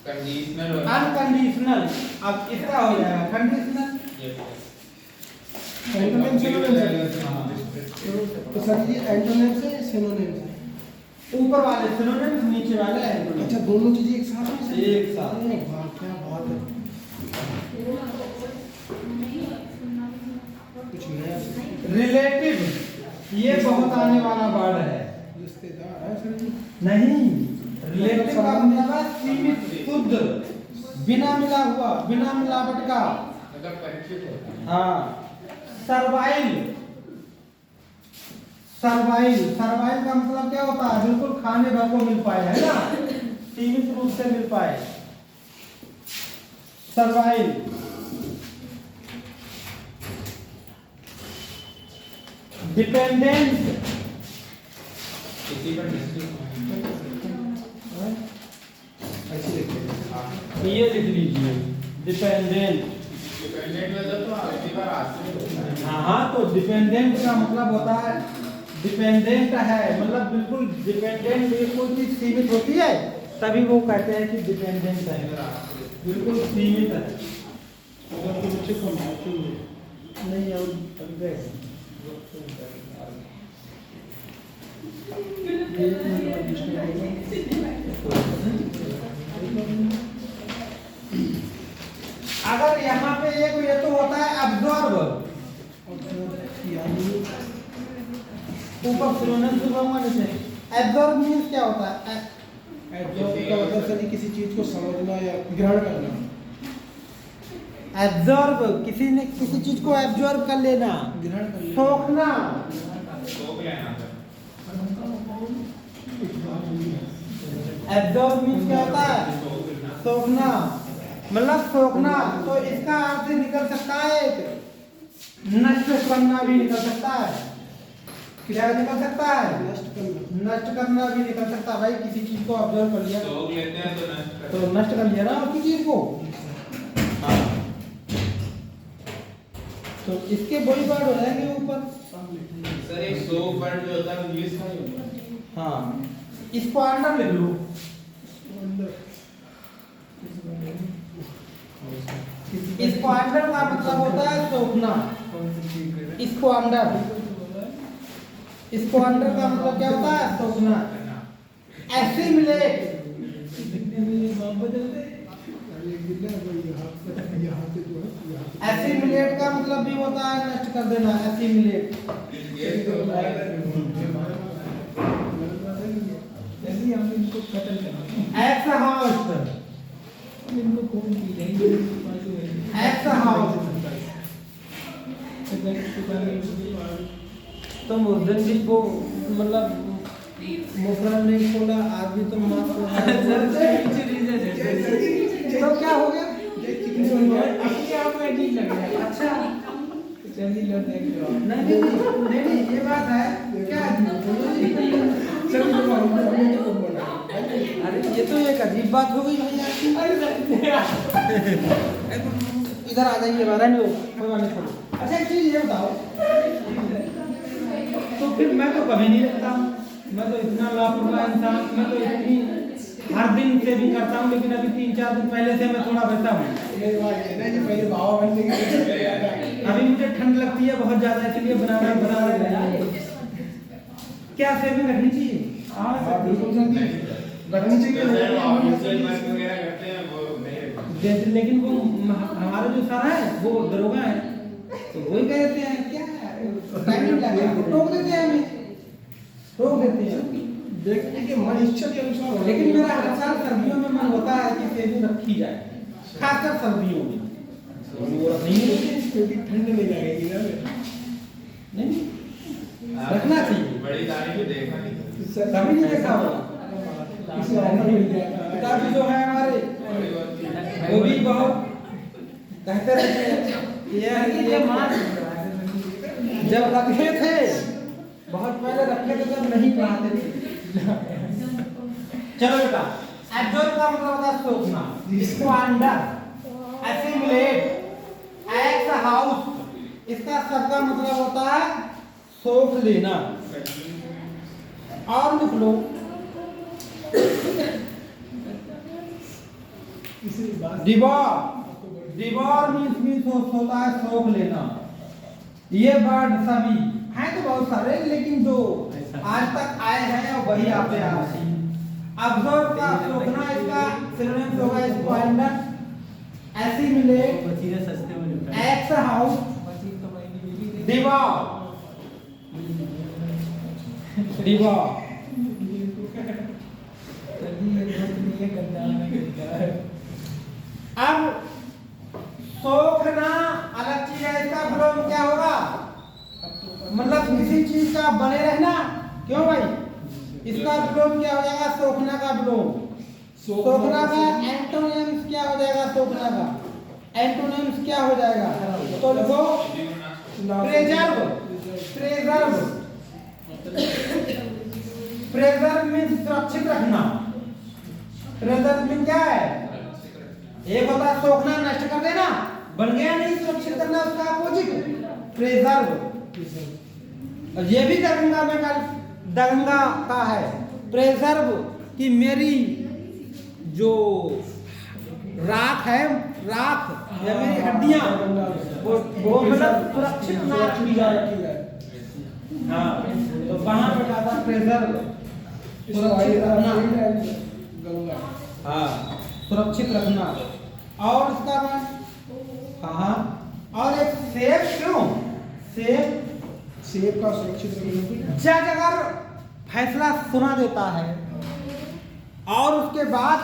कंडीशनल होता है, अनकंडीशनल। अब इसका हो जाएगा कंडीशनल। एंटोनिम सिनोनिम है। तो सर ये एंटोनिम से सिनोनिम से, ऊपर वाले सिनोनिम, नीचे वाले एंटोनिम। अच्छा दोनों चीजें एक साथ में, एक साथ। अरे वाह क्या बात है, कुछ नया रिलेटिव, ये बहुत आने वाला वर्ड है। रिश्तेदार है सर जी। नहीं, रिलेटिव का मतलब है सीमित, शुद्ध, बिना मिला हुआ, बिना मिलावट का। मतलब परिचित होता है। हाँ, सर्वाइल, सर्वाइल, सर्वाइल का मतलब क्या होता है, बिल्कुल खाने भर को मिल पाए, है ना, सीमित रूप से मिल पाए, सर्वाइल। डिपेंडेंट, किसी पर ऐसे लिखते हैं। ये लिख लीजिए, डिपेंडेंट। डिपेंडेंट मतलब तो आपकी बार आश्रित होता है। हाँ हाँ, तो डिपेंडेंट का मतलब होता है, डिपेंडेंट है मतलब बिल्कुल डिपेंडेंट, बिल्कुल भी सीमित होती है, तभी वो कहते हैं कि डिपेंडेंट है, बिल्कुल सीमित है। अगर तो बच्चे को मारते हैं नहीं और गए अगर यहाँ पे एक ये तो होता है अब्जॉर्ब, ऊपर सिनोनिम से कहूँगा जैसे एब्जॉर्ब मीन्स क्या होता है, एब्जॉर्ब का मतलब सर किसी चीज को समझना या ग्रहण करना। एब्जॉर्ब किसी ने किसी चीज को एब्जॉर्ब कर लेना, ग्रहण करना। सोखना। सोख लेना सर। एब्जॉर्ब मीन्स क्या होता है, सोखना मतलब सोखना, तो इसका अर्थ निकल सकता है नष्ट करना भी निकल सकता है। क्या निकल सकता है? नष्ट करना भी निकल सकता है। भाई किसी चीज को ऑब्जर्व कर लिया सोख लेते हैं तो नष्ट कर लिया ना उसी चीज को। हाँ। तो इसके वही वर्ड हो जाएंगे ऊपर। सर एक सोख वर्ड जो होता है इंग्लिश का ही होता है। हाँ, इसको अंडर लिख लो। इसको अंडर का मतलब होता है सोखना। इसको अंडर का मतलब क्या होता है? सोखना। एसिमिलेट, एसिमिलेट का मतलब भी होता है नष्ट कर देना। Assimilate x house, x house. तुम उस दिन भी वो मतलब मुफरत नहीं खोला, आज भी तुम माफ तो क्या हो गया? अच्छा नहीं ये बात है क्या? अरे ये तो एक अजीब बात हो गई भैया। इधर आ जाइए, कोई बात नहीं। अच्छा एक चीज ये बताओ, तो फिर मैं तो कभी नहीं रखता हूँ, मैं तो इतना लापरवाह इंसान, मैं तो इतनी हर दिन से भी करता हूँ, लेकिन अभी 3-4 दिन पहले से मैं थोड़ा बचता हूँ। अभी मुझे ठंड लगती है बहुत ज्यादा, इसलिए बना रहे क्या सेविंग रखनी चाहिए? रखनी चाहिए, लेकिन वो हमारे जो सर है वो दरोगा है, तो वही कहते हैं क्या टाइमिंग लगे टोक देते हैं, हमें टोक देते हैं। देखने के मन इच्छा के अनुसार, लेकिन मेरा हर साल सर्दियों में मन होता है कि सेविंग रखी जाए, खासकर सर्दियों में। वो नहीं क्योंकि ठंड नहीं लगेगी ना, नहीं रखना चाहिए। बड़ी तारीख भी देखा नहीं, कभी नहीं देखा होगा। पिताजी जो है हमारे वो भी बहुत कहते रहते हैं जब रखे थे, बहुत पहले रखे थे जब नहीं पढ़ाते थे। चलो बेटा, एब्जॉर्ब का मतलब होता है सोखना, इसको अंडर, एसिमिलेट, एक्स हाउस, इसका सबका मतलब होता है सोख लेना। और लिख लो, डिवोर मीन्स होता है सोख लेना। ये वर्ड सभी हैं तो बहुत सारे, लेकिन जो आज तक आए हैं वही आते हैं। अब्जॉर्ब का सोखना, इसका सिनोनिम्स होगा स्क्वाइंडर, एसिमिलेट, एक्स हाउस, डिवोर। अब सोखना अलग चीज है, इसका विलोम क्या होगा? मतलब किसी चीज का बने रहना। क्यों भाई? इसका विलोम क्या हो जाएगा? सोखना का विलोम। सोखना का एंटोनिम्स क्या हो जाएगा? सोखना का एंटोनिम्स क्या हो जाएगा? तो लिखो प्रेजर्व। प्रेजर्व, प्रेजर्व मीन्स सुरक्षित रखना। प्रेजर्व मीन्स क्या है? एक होता है सोखना, नष्ट कर देना, बन गया नहीं, सुरक्षित करना उसका अपोजिट प्रेजर्व। और ये भी दरंगा में दरंगा का है प्रेजर्व, कि मेरी जो राख है, राख या मेरी हड्डियां वो मतलब सुरक्षित नाश की जाए। हाँ, तो वहां पे आता प्रेजर्व, सुरक्षित रखना। हाँ, सुरक्षित रखना। और इसका बाद हाँ, और एक सेफ। क्यों सेफ? सेब का सुरक्षित रखना। जज अगर फैसला सुना देता है और उसके बाद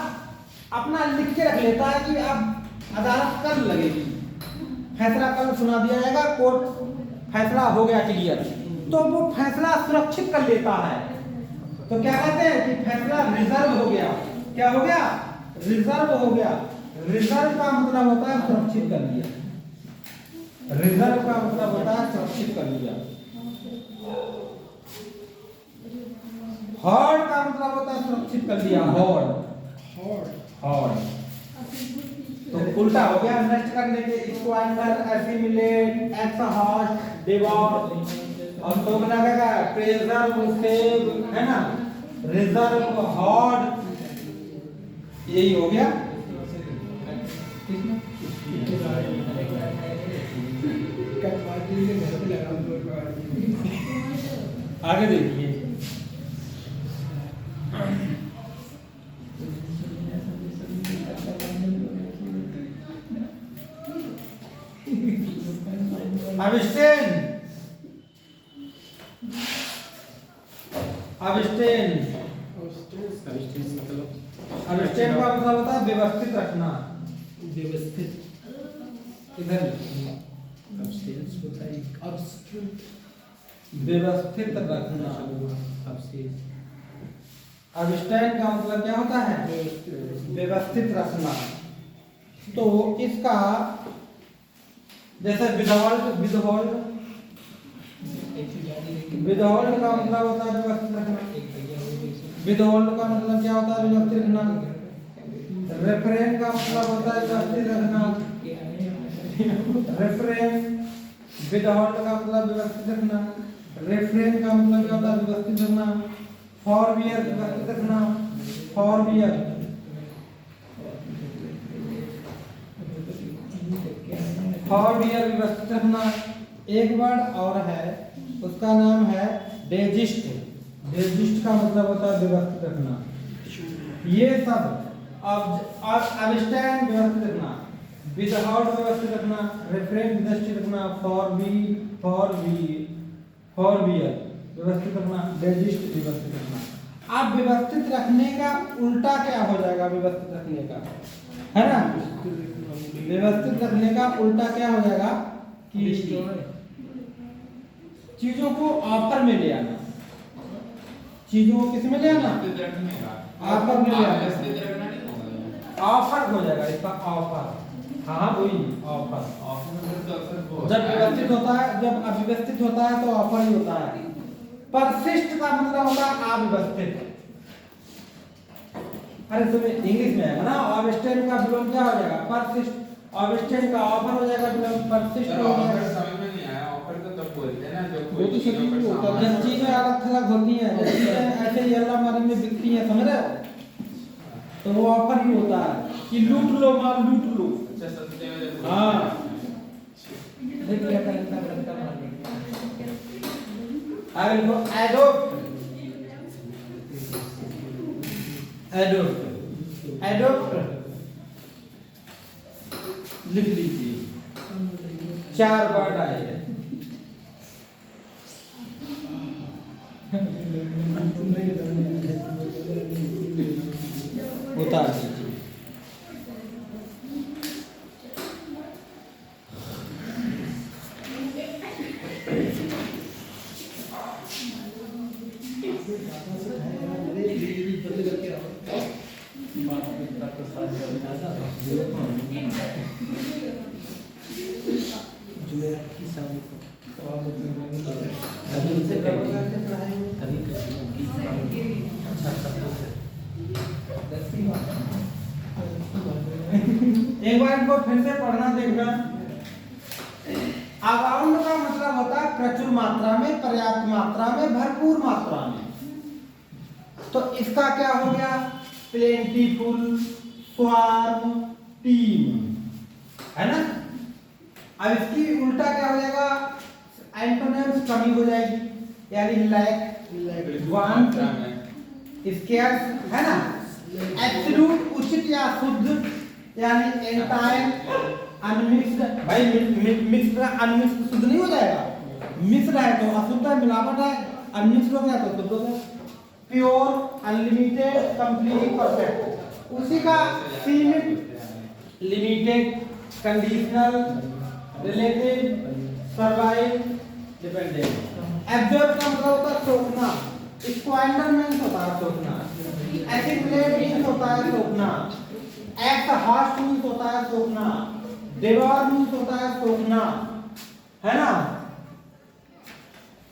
अपना लिख के रख लेता है कि अब अदालत कल लगेगी, फैसला कल सुना दिया जाएगा, कोर्ट फैसला हो गया क्लियर, तो वो फैसला सुरक्षित कर लेता है। तो क्या कहते हैं कि फैसला रिजर्व हो गया। क्या हो गया? रिजर्व हो गया। रिजर्व का मतलब होता है सुरक्षित कर लिया। रिजर्व का मतलब होता है सुरक्षित कर लिया। हॉर्ड का मतलब होता है सुरक्षित कर लिया। हॉर्ड हॉर्ड तो उल्टा हो गया। नेक्स्ट करने के स्क्वांडर, एसिमिलेट, एक्सहॉस्ट, डिवॉर और तो लगेगा प्रेजर्व, सेव, है ना, रिजर्व, हॉर्ड, यही हो गया। आगे देखिए अबिस्टेन। अबिस्टेन अबिस्टेन का मतलब होता है व्यवस्थित रखना। व्यवस्थित इधर व्यवस्थित रखना। अबिस्टेन का मतलब क्या होता है? व्यवस्थित रखना। तो इसका जैसे विदहोल्ड का मतलब होता है व्यवस्थित रखना। विदहोल्ड का मतलब क्या होता है? व्यवस्थित रखना। रेफरेन का मतलब होता है व्यवस्थित रखना। रेफरेन, विदहोल्ड का मतलब व्यवस्थित रखना। रेफरेन का मतलब क्या होता है? व्यवस्थित रखना। फॉरवियर व्यवस्थित रखना। फॉरवियर फॉरवियर व्यवस्थित रखना। एक वर्ड और है, उसका नाम है डेजिस्ट। डेजिस्ट का मतलब होता है व्यवस्थित रखना। ये सब अबिस्टेन व्यवस्थित रखना, विदहोल्ड व्यवस्थित रखना, रेफरेन व्यवस्थित रखना, फॉरवियर व्यवस्थित रखना, डेजिस्ट व्यवस्थित रखना। अब व्यवस्थित रखने का उल्टा क्या हो जाएगा? व्यवस्थित रखने का, है ना, व्यवस्थित रखने का उल्टा क्या हो जाएगा कि चीजों को ऑफर में ले आना। चीजों को किस में ले आना? ऑफर में ले आना। ऑफर हो जाएगा इसका, ऑफर। हाँ वही ऑफर। जब व्यवस्थित होता है, जब अव्यवस्थित होता है तो ऑफर ही होता है। परसिस्ट का मतलब होता है अव्यवस्थित। अरे तुम्हें इंग्लिश में आएगा ना, अबिस्टेन का विलोम क्या हो जाएगा? परसिस्ट। अबिस्टेन का ऑफर हो जाएगा, विलोम परसिस्ट हो जाएगा। समझ में नहीं आया, ऑफर तो तब बोलते हैं ना जब वो तो सभी को होता है। जब चीजें अलग थलग होती हैं, जब चीजें ऐसे ही अल्लाह मारी में बिकती हैं, समझ रहे हो, तो वो ऑफर ही होता है कि लूट लो माल, लूट लो। अच्छा सस्ते में जब हाँ देख लिया था इतना बनता है। आगे लिखो एडोप्ट। एडोप्ट एडोप्ट लिख लीजिए। 4 वर्ड आए हैं। उतार दीजिए। एक बार इनको फिर से पढ़ना देखना। अबाउंड का मतलब होता है प्रचुर मात्रा में, पर्याप्त मात्रा में, भरपूर मात्रा में। तो इसका क्या हो गया? प्लेंटीफुल, स्वार्म, टीम, है ना। अब इसकी उल्टा क्या हो जाएगा? एंटोनिम्स कमी हो जाएगी, यानी लैक, वांट, स्केर्स, है ना। एब्सोल्यूट उचित या शुद्ध, यानी एंटायर, अनमिक्स्ड। भाई मिक्स्ड अनमिक्स्ड शुद्ध नहीं हो जाएगा। मिक्स्ड है तो अशुद्ध है, मिलावट है। अनमिक्स्ड हो गया तो शुद्ध हो गया। Pure, unlimited, complete, perfect. उसी का सीमित, limited, conditional, relative, survive, dependent. Absorb का मतलब होता है सोखना। स्क्वांडर मींस होता है सोखना। एक्यूमुलेट मींस होता है सोखना। एक्ट हास्ट मीन्स होता है सोखना, डिवोर मीन्स होता है सोखना, है ना।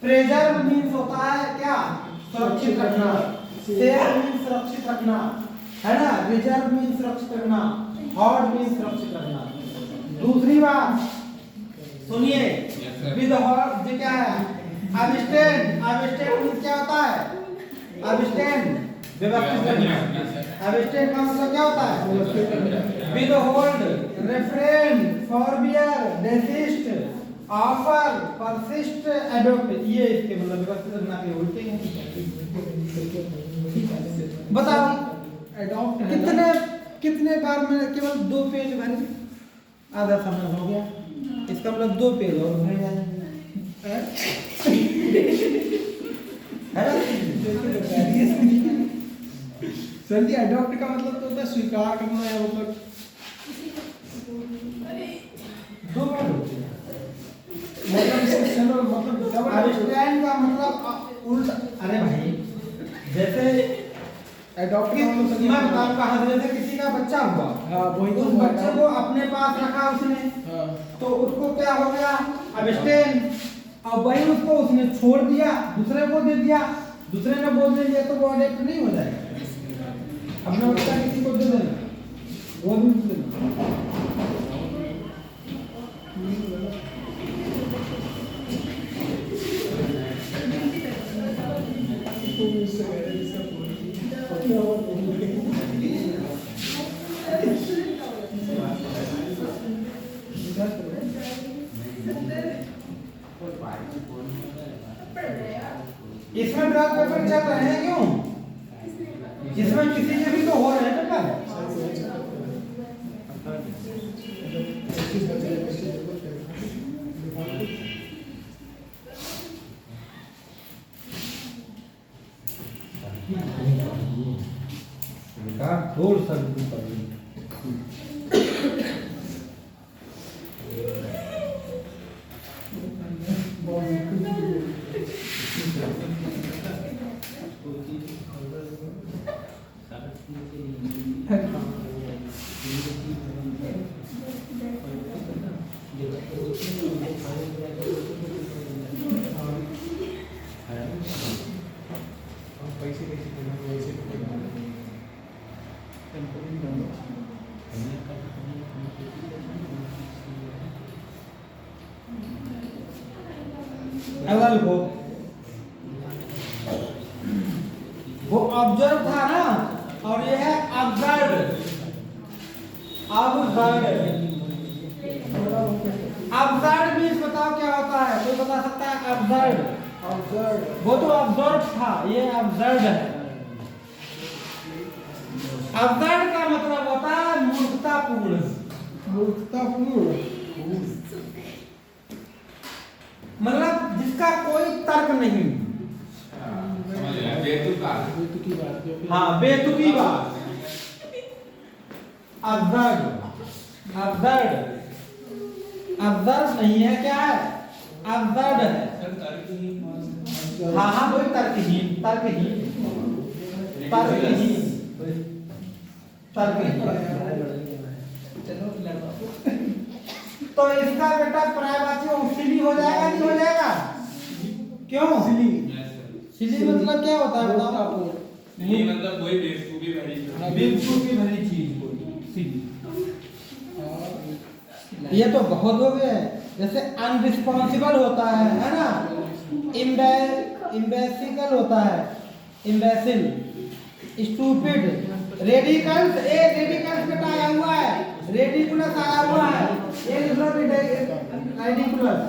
प्रेजर्व मीन्स होता है क्या, सुरक्षित रखना। सेव मीन्स सुरक्षित रखना, है ना। रिजर्व मीन्स सुरक्षित रखना, हॉर्ड मीन्स सुरक्षित रखना। दूसरी बात सुनिए, विद हॉर्ड ये क्या है, अबस्टेंड। अबस्टेंड मीन्स क्या होता है, अबस्टेंड व्यवस्थित रखना। अबस्टेंड का मतलब क्या होता है, withhold, refrain, forbear, desist, offer, persist, adopt, ये इसके मतलब व्यवस्थित रखना के उल्टे हैं। बताओ एडॉप्ट कितने बार मैंने केवल 2 पेज भरे, आधा समय हो गया, इसका मतलब 2 पेज और भरे जाएंगे, सर जी एडॉप्ट का मतलब तो होता है स्वीकार करना है, मतलब 2 बार होते हैं। मतलब अंडरस्टैंड का मतलब उल्टा, अरे भाई जैसे एडॉप्ट मैं बताऊं कहाँ से, जैसे किसी का बच्चा हुआ, हाँ वही उस बच्चे को अपने पास रखा उसने, हाँ तो उसको क्या हो गया, अबस्टेन। और वही उसको उसने छोड़ दिया, दूसरे को दे दिया, दूसरे ने बोल दिया तो वो अडेप्ट नहीं हो जाएगा। अपना बच्चा किसी को दे देना, वो भी दे देना। इसमें ड्राफ्ट पेपर चल रहे हैं क्यों, इसमें किसी के भी तो हो रहे हैं पेपर। थोड़ा सा अगल वो ऑब्जर्व था ना, और ये है ऑब्जर्व। ऑब्जर्व मीन्स बताओ क्या होता है, कोई बता सकता है, ऑब्जर्व। वो तो ऑब्जर्व था, ये ऑब्जर्व है। ऑब्जर्व का मतलब होता है मूर्खतापूर्ण। मतलब जिसका कोई तर्क नहीं, हाँ बेतुकी बात। अब्जर्व नहीं है, क्या है, अब्जर्व है। हाँ हाँ वही तर्कहीन। तो इसका बेटा पर्यायवाची सिली हो जाएगा, नहीं हो जाएगा, क्यों सिली मतलब क्या होता है बताओ, ये मतलब कोई बेवकूफी भरी चीज कोई सिली। ये तो बहुत हो गए, जैसे अनरिस्पॉन्सिबल होता है ना, इम्बेसिकल होता है, इम्बेसिल, स्टूपिड, रेडिकल्स। रेडिकल्स बेटा आया हुआ है, रेडिकुलस आया हुआ है, ये दूसरा भी रेडिकुलस।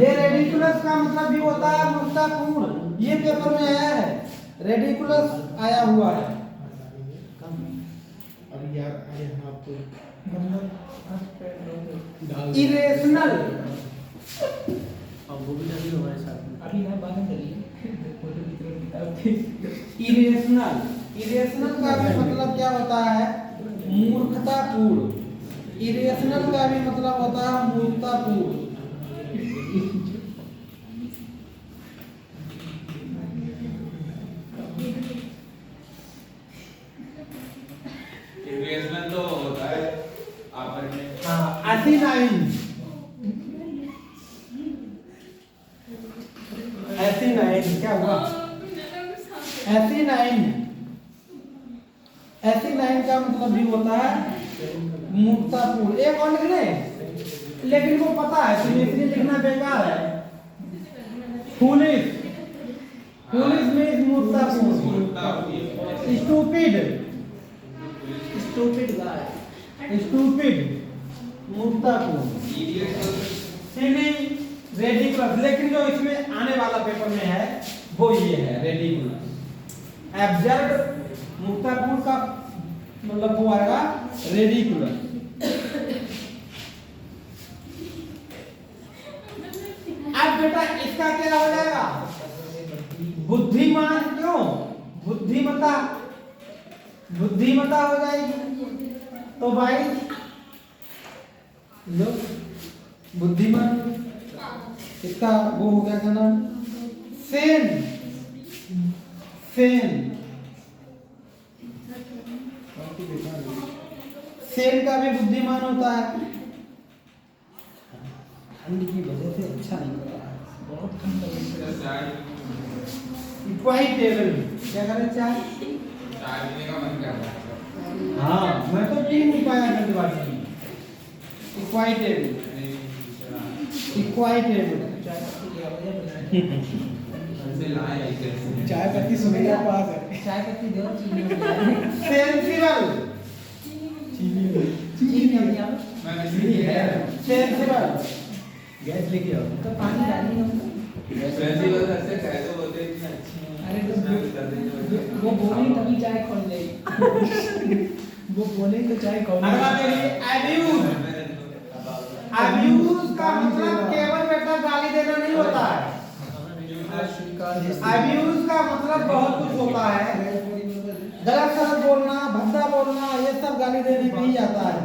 ये रेडिकुलस का मतलब भी होता है मूर्खतापूर्ण, ये पेपर में आया है, रेडिकुलस आया हुआ है। अब यार आए हम आपको इरेशनल, अब वो भी लगी हमारे साथ अभी ना बात करिए फोटो की तरफ किताब इरेशनल का भी मतलब क्या होता है, मूर्खतापूर्ण। इरेशनल का भी मतलब होता है मूर्खतापूर्ण। एसिनाइन, एसिनाइन क्या हुआ? एसिनाइन, एसिनाइन का मतलब भी होता है मूर्तापूर्ण। एक और लिख लें, लेकिन वो पता है तो इसलिए लिखना बेकार है। फूलिश, फूलिश में मूर्तापूर्ण। स्टूपिड, स्टूपिड गाय, स्टूपिड मूर्तापूर्ण। सिली, रेडिकुलस, लेकिन जो इसमें आने वाला पेपर में है वो ये है रेडिकुलस। एब्जर्ड मूर्तापूर्ण का मतलब वो आएगा रेडिकुलस। अब बेटा इसका क्या हो जाएगा? बुद्धिमान, क्यों? बुद्धिमता, बुद्धिमता हो जाएगी। तो भाई लो बुद्धिमान, इसका वो हो गया क्या नाम? सेन, सेन, सेन का भी बुद्धिमान होता है। ठंड की वजह से अच्छा नहीं कर रहा है, बहुत ठंड लग रही है। इक्वाइटेबल, क्या करें? चाय पीने का मन कर रहा है। हाँ, मैं तो पी नहीं पाया गंदवासी। इक्वाइटेबल, इक्वाइटेबल, चाय पत्ती सुबह के पास है। चाय पत्ती दो, चीनी सेंसिबल, चीनी मैं चीनी है। सेंसिबल, गैस लेके आओ। तो पानी डालिए। फेस्टिवल ऐसे कैसे होते हैं, इतने अच्छे हैं। अरे तो इसमें भी कर देंगे। वो बोले तभी चाय खोल लेगी। वो बोले तो चाय खोल अगला देखिए, अब्यूज। अब्यूज का मतलब केवल बेटा गाली देना नहीं होता है। अब्यूज का मतलब बहुत कुछ होता है। गलत शब्द बोलना, भद्दा बोलना, ये सब गाली देने में ही आता है।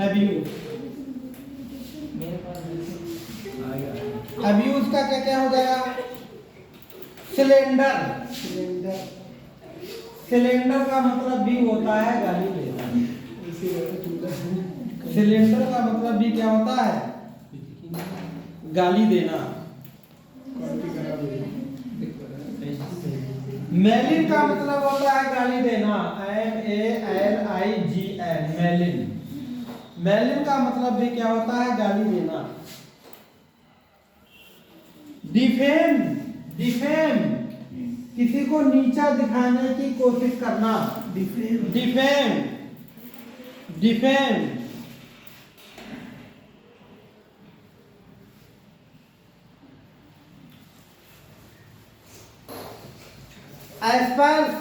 अब्यूज, अब्यूज का क्या क्या हो जाएगा? सिलेंडर, सिलेंडर, सिलेंडर का मतलब भी होता है गाली देना। सिलेंडर का मतलब भी क्या होता है? गाली देना। मेलिन का मतलब होता है गाली देना। MALIGN, मेलिन। मेलिन का मतलब भी क्या होता है? गाली देना। डिफेम, डिफेम किसी को नीचा दिखाने की कोशिश करना। Defame, defame, defame. Asperse,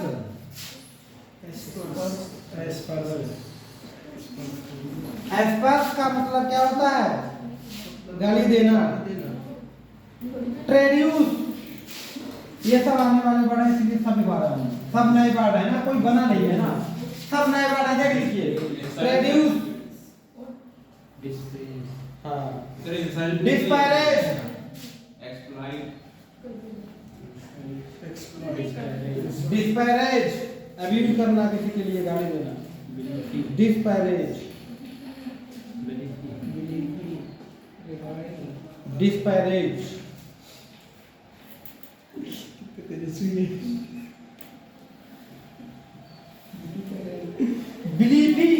asperse का मतलब क्या होता है? गाली देना। ट्रेड्यूस, ये सब आने वाले पढ़ हैं, इसलिए सभी पढ़ रहे हैं। सब नए पढ़ रहे हैं ना, कोई बना नहीं है ना, सब नए पढ़ रहे हैं। देख लीजिए, ट्रेड्यूस, हाँ, डिस्पैरेज, डिस्पैरेज, अब्यूज करना, किसी के लिए गाली देना। Disparage, disparage. बिलीफी,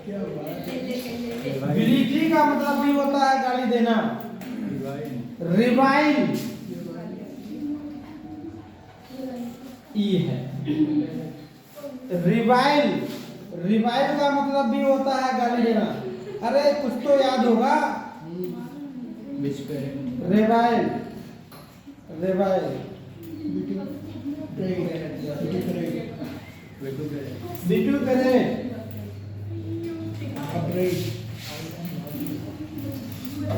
क्या बात है। बिलीफी का मतलब भी होता है गाली देना। रिवाइल, ई है। रिवाइल, रिवाइल का मतलब भी होता है गाली देना। अरे कुछ तो याद होगा। रिवाइल, रिवाइल, विटुपेरेट,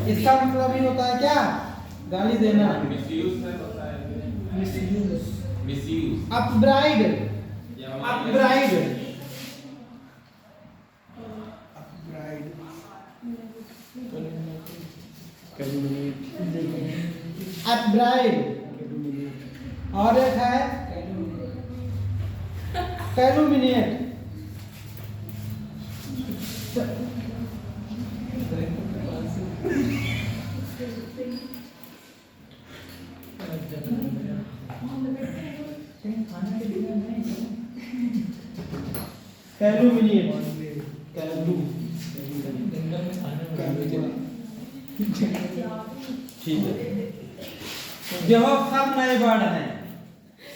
इसका मतलब ही होता है क्या? गाली देना। मिसयूज होता है। मिसयूज। अपब्राइड, अपब्राइड, अपब्राइड। और एक है कैलुमिनेट, ठीक है। देखो सब नए वर्ड हैं,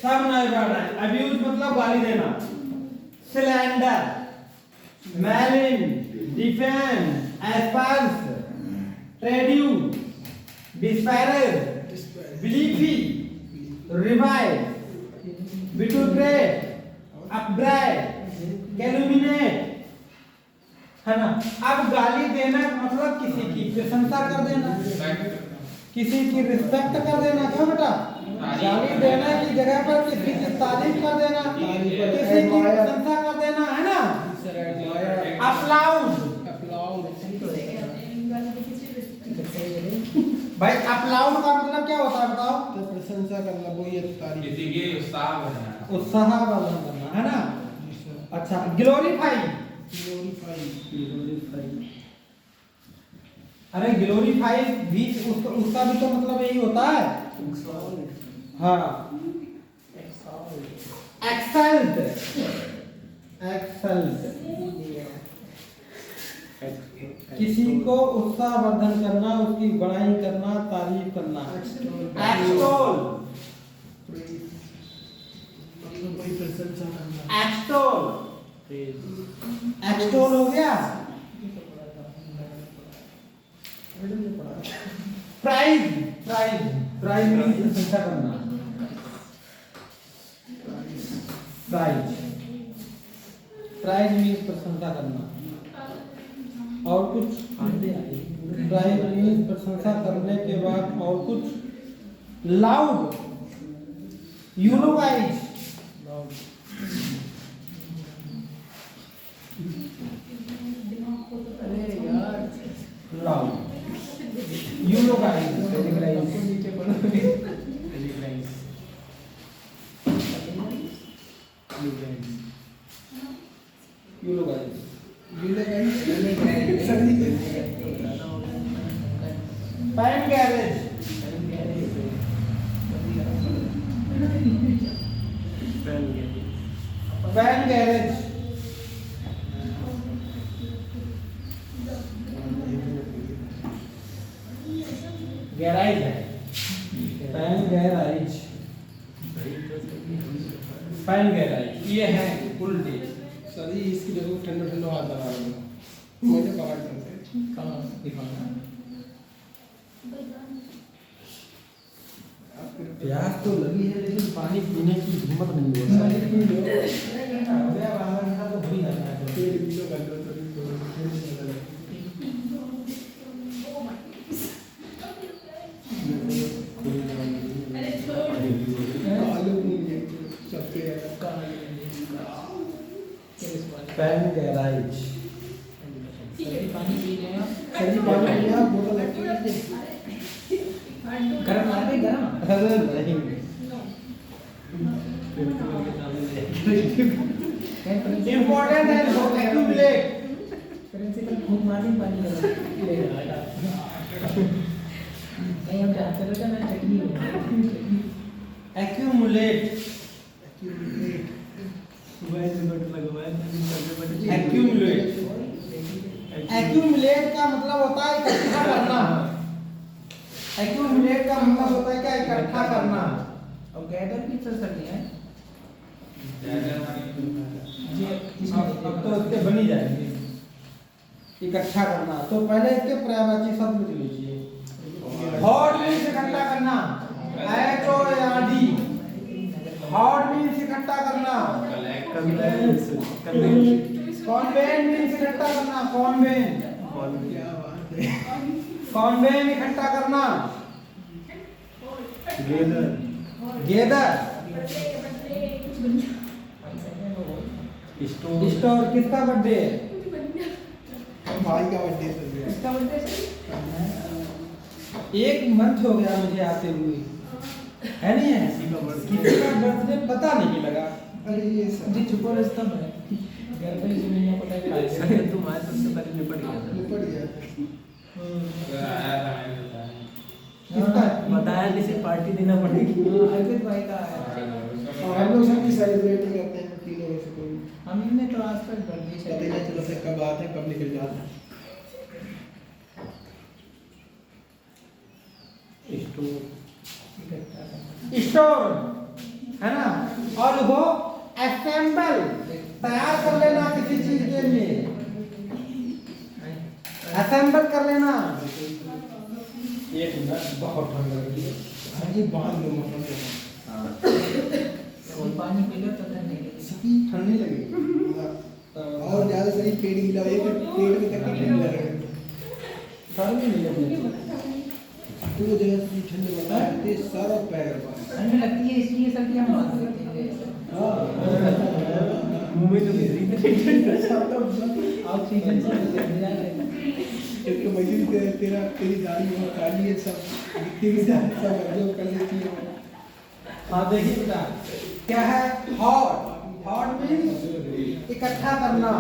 सब नए वर्ड हैं। अब्यूज मतलब गाली देना, slander, malign, defame, asperse, traduce, disparage, vilify, revile, vituperate, upgrade, calumniate, है ना। अब गाली देना मतलब किसी की प्रशंसा कर देना, किसी की रिस्पेक्ट कर देना। क्यों बेटा? गाली देना की जगह पर किसी की तारीफ कर देना, किसी की प्रशंसा कर देना, है ना। अप्लाउड, भाई अप्लाउड का मतलब क्या होता है बताओ? तो प्रशंसा करना, वो ये तारीफ। किसी की उत्साह बढ़ाना, उत्साह वर्धन करना, है ना। अच्छा, ग्लोरीफाई, अरे ग्लोरीफाई भी उसका भी तो मतलब यही होता है। हाँ, एक्सल्ट, एक्सल्ट किसी को उत्साह वर्धन करना, उसकी बड़ाई करना, तारीफ करना। एक्सटोल, एक्सटोल, एक्सटोल हो गया। प्राइज, प्राइज, प्राइज मीन्स प्रशंसा करना। प्राइज, प्राइज मीन्स प्रशंसा करना। और कुछ प्राइज मीन्स प्रशंसा करने के बाद और कुछ। Laud, eulogize, laud, eulogize, eulogize, panegyrize, panegyrize, गैराइज है, पैन गैराइज, पैन गैराइज, ये है उल्टी। सर ये इसकी जगह ठंडा ठंडा हाथ लगा रहा हूँ, मुझे पकड़ करते कहाँ दिखाना? प्यास तो लगी है लेकिन पानी पीने की हिम्मत नहीं हो रही है। तो हो ही जाता है। पैन गैराइज, पानी पी रहे हैं, सर पानी लिया, बोतल गरम लाते गरम। अरे नहीं, इम्पोर्टेंट है एक्यूमुलेट। प्रिंसिपल खूब मारने पानी लेगा नहीं हम जानते थे मैं चटनी एक्यूमुलेट, एक्यूमुलेट, एक्यूमुलेट का मतलब होता है इकट्ठा करना। एक्यूमुलेट का मतलब होता है क्या? इकट्ठा करना। और गैदर की तो सर नहीं है अब तो इसके बनी जाएंगे। इकट्ठा करना, तो पहले इसके पर्यायवाची शब्द लिख लीजिए। हॉट मीन्स इकट्ठा करना, HORD, हॉट मीन्स इकट्ठा करना। कॉन्वेन मीन्स इकट्ठा करना, कॉन्वेन, कॉन्वेन इकट्ठा करना। गेदर, गेदर, स्टोर, किसका बर्थडे है? भाई का बर्थडे सर। इसका बर्थडे एक मंथ हो गया मुझे आते हुए, है नहीं है? किसी का बर्थडे पता नहीं लगा। अरे ये सर जी छुपा रास्ता में घर पे इसी में पता है अरे तुम आए सबसे पहले निपट गया था। निपट गया। अगर आया था मैंने बताया। किसका बताया किसी पार्टी देना पड़ेगी। अर्पित भाई का आया। और हम लोग सब सेलिब्रेट करते हैं तीनों में से कोई हमने तो आज तक कर दी पता ही नहीं चला था कब आते हैं कब निकल जाते हैं। स्टोर है ना, और वो असेंबल तैयार कर लेना किसी चीज के लिए, असेंबल कर लेना। एक मिनट, बहुत ठंड लग रही है। हाँ ये बांध लो मतलब और पानी पी लो तो नहीं इसकी ठंड नहीं लगेगी। और ज्यादा शरीर पेट गीला हो एक पेट में तक ठंड लगे ठंड नहीं लगेगी। पूरी जगह से ठंड लगता है ते सारा पैर पर ठंड लगती है इसलिए सर कि हम बात करते हैं। मुंह में तो मेरी ऑक्सीजन से एक महीने तेरा तेरी दाढ़ी और काली है सब दिखती भी सब जो कर लेती है। हाँ देखिए बेटा, क्या है हॉट, हॉट मीन्स इकट्ठा करना,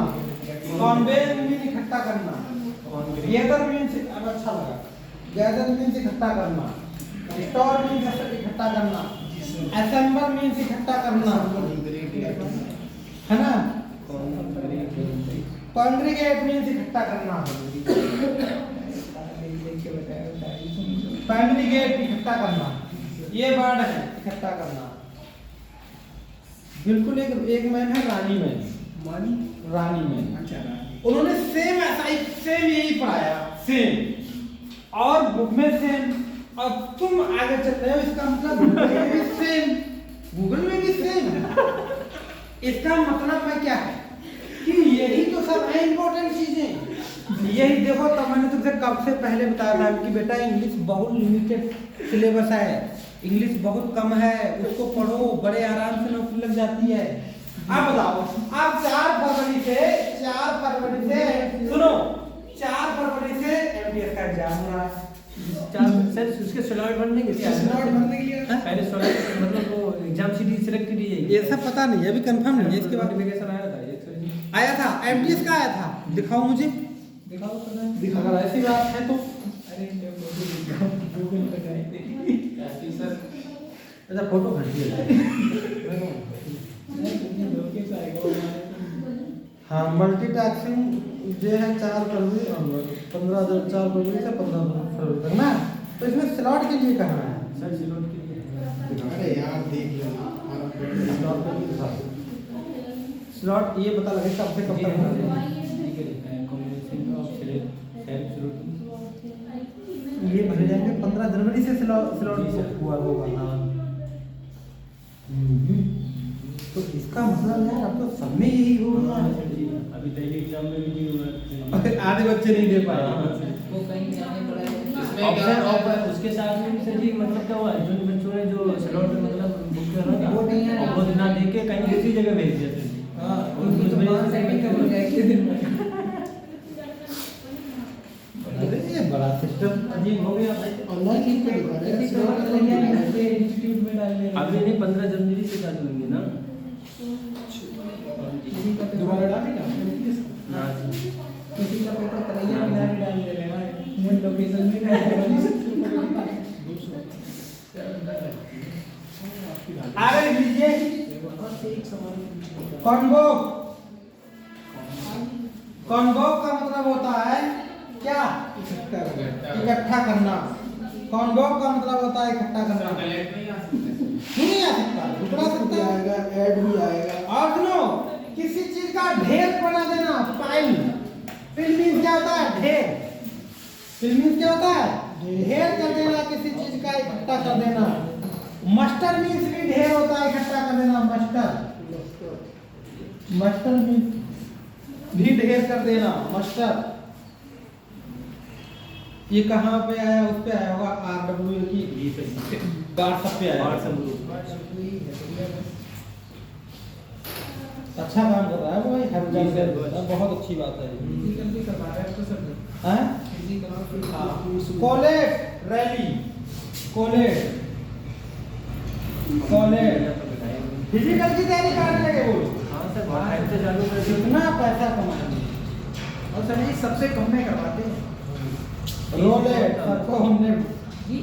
कॉन्वेयर मीन्स इकट्ठा करना, गैदर मीन्स अब अच्छा लगा, गैदर मीन्स इकट्ठा करना, स्टोर मीन्स इकट्ठा करना, असेंबल मीन्स इकट्ठा करना, है ना, कॉन्ग्रीगेट मीन्स इकट्ठा करना, कॉन्ग्रीगेट इकट्ठा करना, ये वर्ड है इकट्ठा करना। बिल्कुल एक मैम है रानी मैम, रानी मैम, अच्छा उन्होंने सेम ऐसा ही सेम यही पढ़ाया, सेम और बुक में सेम, और तुम आगे चल रहे हो, इसका मतलब गूगल में भी सेम, गूगल में भी सेम। इसका मतलब मैं क्या है कि यही तो सब है इम्पोर्टेंट चीजें। यही देखो, तब मैंने तुमसे कब से पहले बताया था कि बेटा इंग्लिश बहुत लिमिटेड सिलेबस है, इंग्लिश बहुत कम है, उसको पढ़ो, बड़े आराम से नौकरी लग जाती है। आप बताओ, आप 4 फरवरी से सुनो, 4 फरवरी से एमटीएस का एग्जाम हो रहा है। सर उसके स्लॉट भरने के लिए स्लॉट भरने के लिए पहले स्लॉट मतलब वो एग्जाम सीरीज सिलेक्ट की जाएगी। ये सब पता नहीं है, अभी कंफर्म नहीं है, इसके बाद नोटिफिकेशन आया था एक सर आया था, एमटीएस का आया था, दिखाओ मुझे, दिखाओ पता दिखा, अगर ऐसी बात है तो। अरे गूगल पे गए सर अच्छा फोटो खींचिए। हाँ, मल्टीटास्किंग जो है 4 फरवरी और 4 फरवरी से 15 फरवरी तक ना, तो इसमें स्लॉट के लिए कहाँ है? सर स्लॉट के लिए अरे यार देख लो स्लॉट पे भी दिखा दो। स्लॉट ये पता लगे कब से कब तक होना है। ये भरे जाएंगे 15 जनवरी से स्लॉट हुआ होगा। हाँ, तो इसका मतलब यार अब तो सब में यही होगा। अभी पहले एग्जाम में भी नहीं हुआ, आधे बच्चे नहीं दे पाए। वो कहीं जाने पड़ा इसमें है। क्या होता है? और उसके साथ में भी सर जी मतलब क्या हुआ, जो बच्चों ने जो स्लॉट मतलब बुक कर रहा था वो नहीं है, वो ना दे के कहीं दूसरी जगह भेज दिया सर जी। हां उनको तो वहाँ सेटिंग कर हो जाएगी दिन में। अरे ये बड़ा सिस्टम अजीब हो गया। ऑनलाइन लिंक पे दिखा रहे हैं स्लॉट कर लिया है इंस्टीट्यूट में डाल दे। अभी नहीं 15 जनवरी से चालू होंगे ना। दोबारा डालेगा हाँ जी। किसी का पेपर करैया में डाल दे रहे हैं मूल लोकेशन में आगे लीजिए, कॉन्वोक, कॉन्वोक का मतलब होता है क्या? इकट्ठा करना। कॉन्वोक का मतलब होता है इकट्ठा करना। कलेक्ट नहीं आ सकते। नहीं आ सकता, रुकना सकता है। आएगा ऐड भी आएगा और सुनो, किसी चीज का ढेर बना देना, पाइल। फिल मीन्स क्या होता है? ढेर। फिल मीन्स क्या होता है? ढेर कर देना, किसी चीज का इकट्ठा कर देना। मस्टर मीन्स भी ढेर होता है, इकट्ठा कर देना, मस्टर। मस्टर मीन्स भी ढेर कर देना, मस्टर। ये कहाँ पे आया? उस पे आया होगा RW की व्हाट्सएप पे आया। अच्छा काम कर रहा है वो भाई, हर जगह बहुत अच्छी बात है। फिजिकल भी करवा रहा है तो सर हैं? Physical college rally, college college physical की तैयारी करने लगे वो। हाँ सर बाहर से चालू कर दो। कितना पैसा कमाएंगे। और सर ये सबसे कम में करवाते हैं। रोलेट सबको हमने जी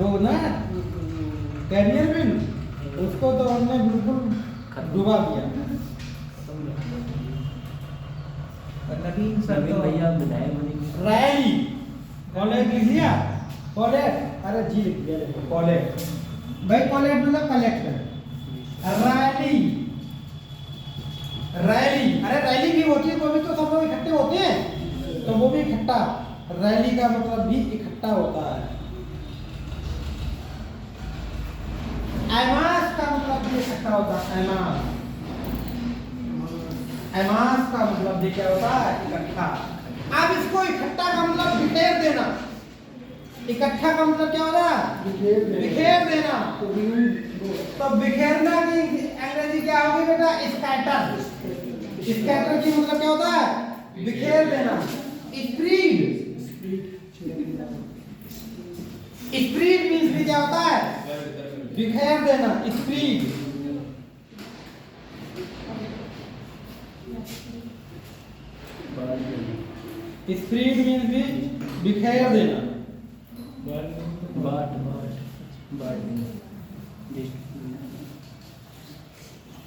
वो ना कैरियर बिल उसको तो हमने बिल्कुल डुबा दिया। और नवीन सर नवीन तो भैया विधायक बनेंगे। रैली कॉलेज लिख लिया कॉलेज अरे जी लिख लिया देखो कॉलेज भाई कॉलेज मतलब कलेक्टर रैली रैली अरे रैली भी होती है तो भी तो सब लोग इकट्ठे होते हैं तो वो भी इकट्ठा रैली का मतलब भी इकट्ठा होता है। एमास का मतलब भी इकट्ठा होता है एमास एमास का मतलब भी क्या होता है इकट्ठा। अब इसको इकट्ठा का मतलब बिखेर देना इकट्ठा का मतलब क्या होता है बिखेर देना। तो बिखेरना की अंग्रेजी क्या होगी बेटा स्कैटर स्कैटर की मतलब क्या होता है बिखेर देना। स्प्रीड स्प्रीड मींस भी क्या होता है बिखेर देना स्प्रीड। स्प्रीड मींस भी बिखेर देना। बाट बाट बाट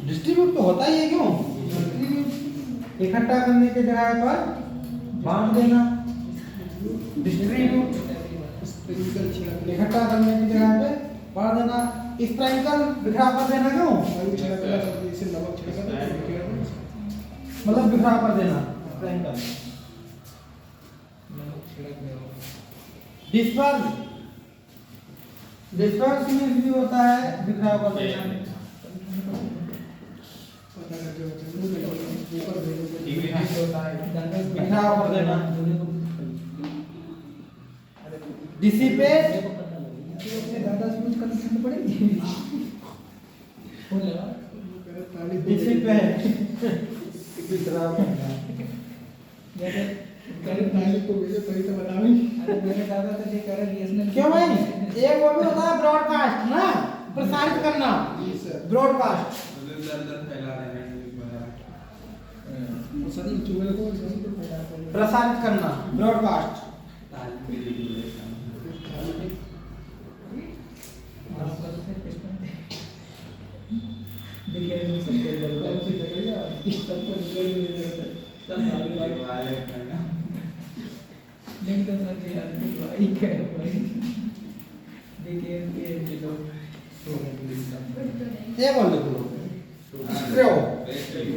डिस्ट्रीब्यूट तो होता ही है क्यों इकट्ठा करने के जगह पर बांट देना। डिस्ट्रीब्यूट इकट्ठा करने की जगह पे बांट देना। स्प्रिंकल बिखरा कर देना क्यों मतलब बिखरा कर देना स्प्रिंकल। डिस्पर्स डिस्पर्स मींस भी होता है बिखरा कर देना। बिखरा कर देना। डिसिपेट दादा से कुछ करनी पड़ेगी। डिसिपेट जैसे कल तालिब को भेजो तभी तो बताऊंगी। अरे मेरे दादा तो ये कह रहे बीएसएनएल क्यों भाई एक वो भी होता है ब्रॉडकास्ट ना प्रसारित करना ब्रॉडकास्ट सदी चुगल को सदी को फैलाते हैं। प्रसारित करना ब्रॉडकास्ट। देखिए ये सब के अंदर कौन सी जगह है इस तक को निकल नहीं रहता सब नहीं तो सर जी यार भाई क्या है भाई देखिए ये जो ये बोल दो स्ट्रो STREW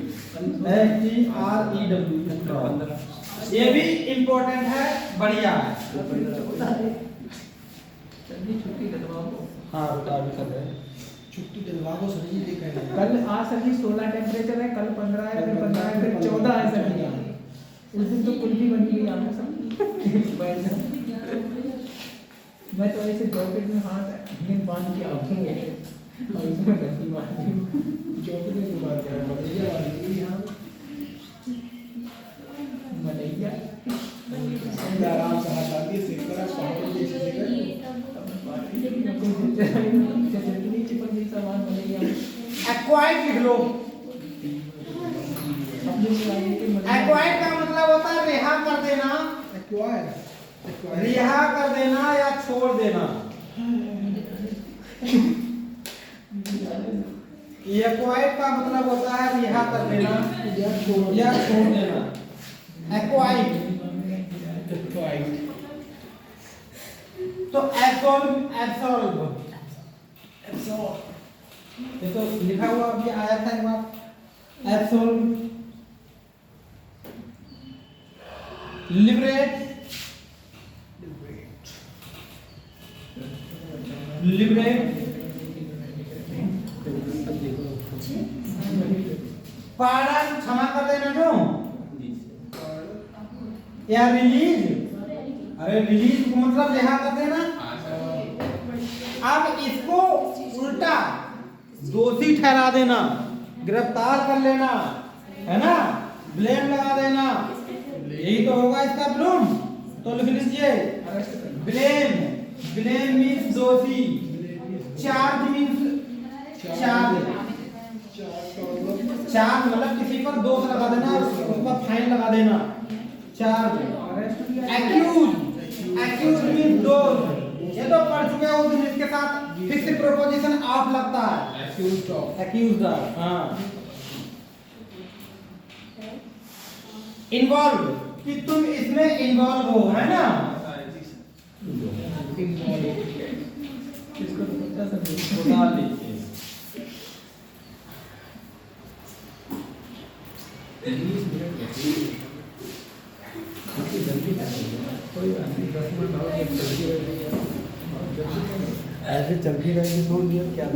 ये भी इम्पोर्टेंट है बढ़िया है। छुट्टी दिलवा दो। हाँ बता भी कर रहे हैं छुट्टी दिलवा दो सर जी देख रहे हैं। कल आज सर जी 16 टेम्परेचर है कल 15 है फिर 15 है फिर 14 है सर जी। उस दिन तो कुल्फी बनी हुई आना सब मैं तो ऐसे जॉकेट में हाथ बांध के आऊंगा और इसमें गंदी मार दी जॉकेट में मार दिया मलैया वाली यहाँ मलैया आराम से हाथ डाल दिए सेक करा पानी जैसे चटनी चिपक गई सामान मलैया एक्वाइट लिख लो। एक्वाइट का मतलब होता है रिहा कर देना रिहा कर देना या छोड़ देना। एक्वाइट का मतलब होता है रिहा कर देना या छोड़ देना। एक्वाइट तो एब्सॉल्व एब्सॉल्व ये तो लिखा हुआ अभी आया था एक बार एब्सॉल्व लिबरेट लिबरेट पार्डन क्षमा कर देना क्यों या रिलीज अरे रिलीज को मतलब रिहा कर देना। अब इसको उल्टा दोषी ठहरा देना गिरफ्तार कर लेना है ना ब्लेम लगा देना यही तो होगा इसका ब्लूम। तो लिख लीजिए ब्लेम ब्लेम मीन्स दोषी चार्ज मीन्स चार्ज चार्ज मतलब किसी पर दोष लगा देना, उस पर फाइन लगा देना, चार्ज। एक्यूज मीन दोष, ये तो पढ़ चुके हो तुम, इसके साथ फिक्स प्रोपोजिशन ऑफ लगता है, एक्यूज्ड। हाँ, इन्वॉल्व कि तुम इसमें इन्वॉल्व हो, है ना। इसको तो बच्चा सब बता लीजिए। जल्दी कोई बात नहीं, 10 मिनट और जल्दी रहेगी, ऐसे चलती रहेगी थोड़ी देर, क्या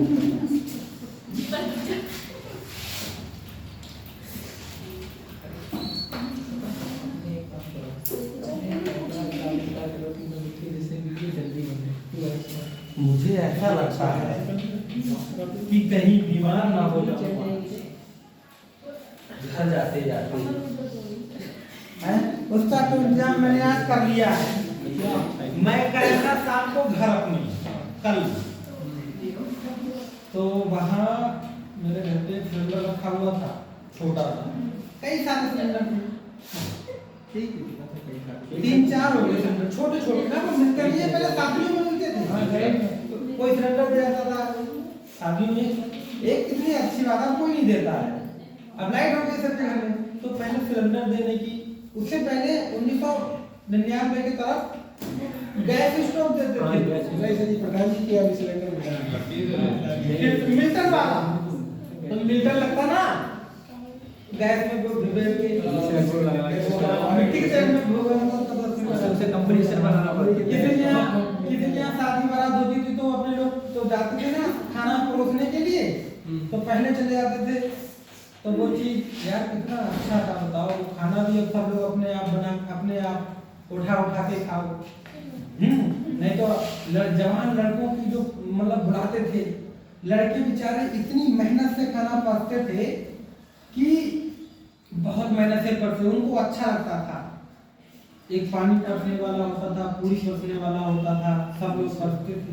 मुझे ऐसा लगता है कि कहीं बीमार ना हो जाओ घर जाते जाते हैं। उसका तो इंतजाम मैंने आज कर लिया है। मैं गया था शाम को घर अपने कल, तो वहाँ मेरे घर पे सिलेंडर रखा हुआ था, छोटा सा, कई सारे सिलेंडर थे, 3-4 हो गए सिलेंडर, छोटे छोटे ना, वो मिलते नहीं है, पहले शादियों में मिलते थे। कोई सिलेंडर दे जाता था शादियों में, एक कितनी अच्छी बात है, कोई नहीं देता है। अब लाइट हो गई सबके घर में, तो पहले सिलेंडर देने की, उससे पहले 1999 की तरफ गैस स्टोव देते थे, प्रधान जी की अभी सिलेंडर मिल्टन वाला, तो मिल्टन लगता ना गैस में, वो मिट्टी के तेल में सबसे कंप्रेसर बनाना पड़ता है। किसी यहाँ शादी बारात होती थी तो अपने लोग तो जाते थे ना खाना परोसने के लिए, तो पहले चले जाते थे। तो वो चीज यार कितना अच्छा था, बताओ, खाना भी अब सब लोग अपने आप बना, अपने आप उठा के खाओ। नहीं तो जवान लड़कों की जो मतलब बुलाते थे, लड़के बेचारे इतनी मेहनत से खाना पकते थे कि बहुत मेहनत से पकते, उनको अच्छा लगता था। एक पानी परसने वाला होता था, पूरी परसने वाला होता था, सब लोग परसते थे।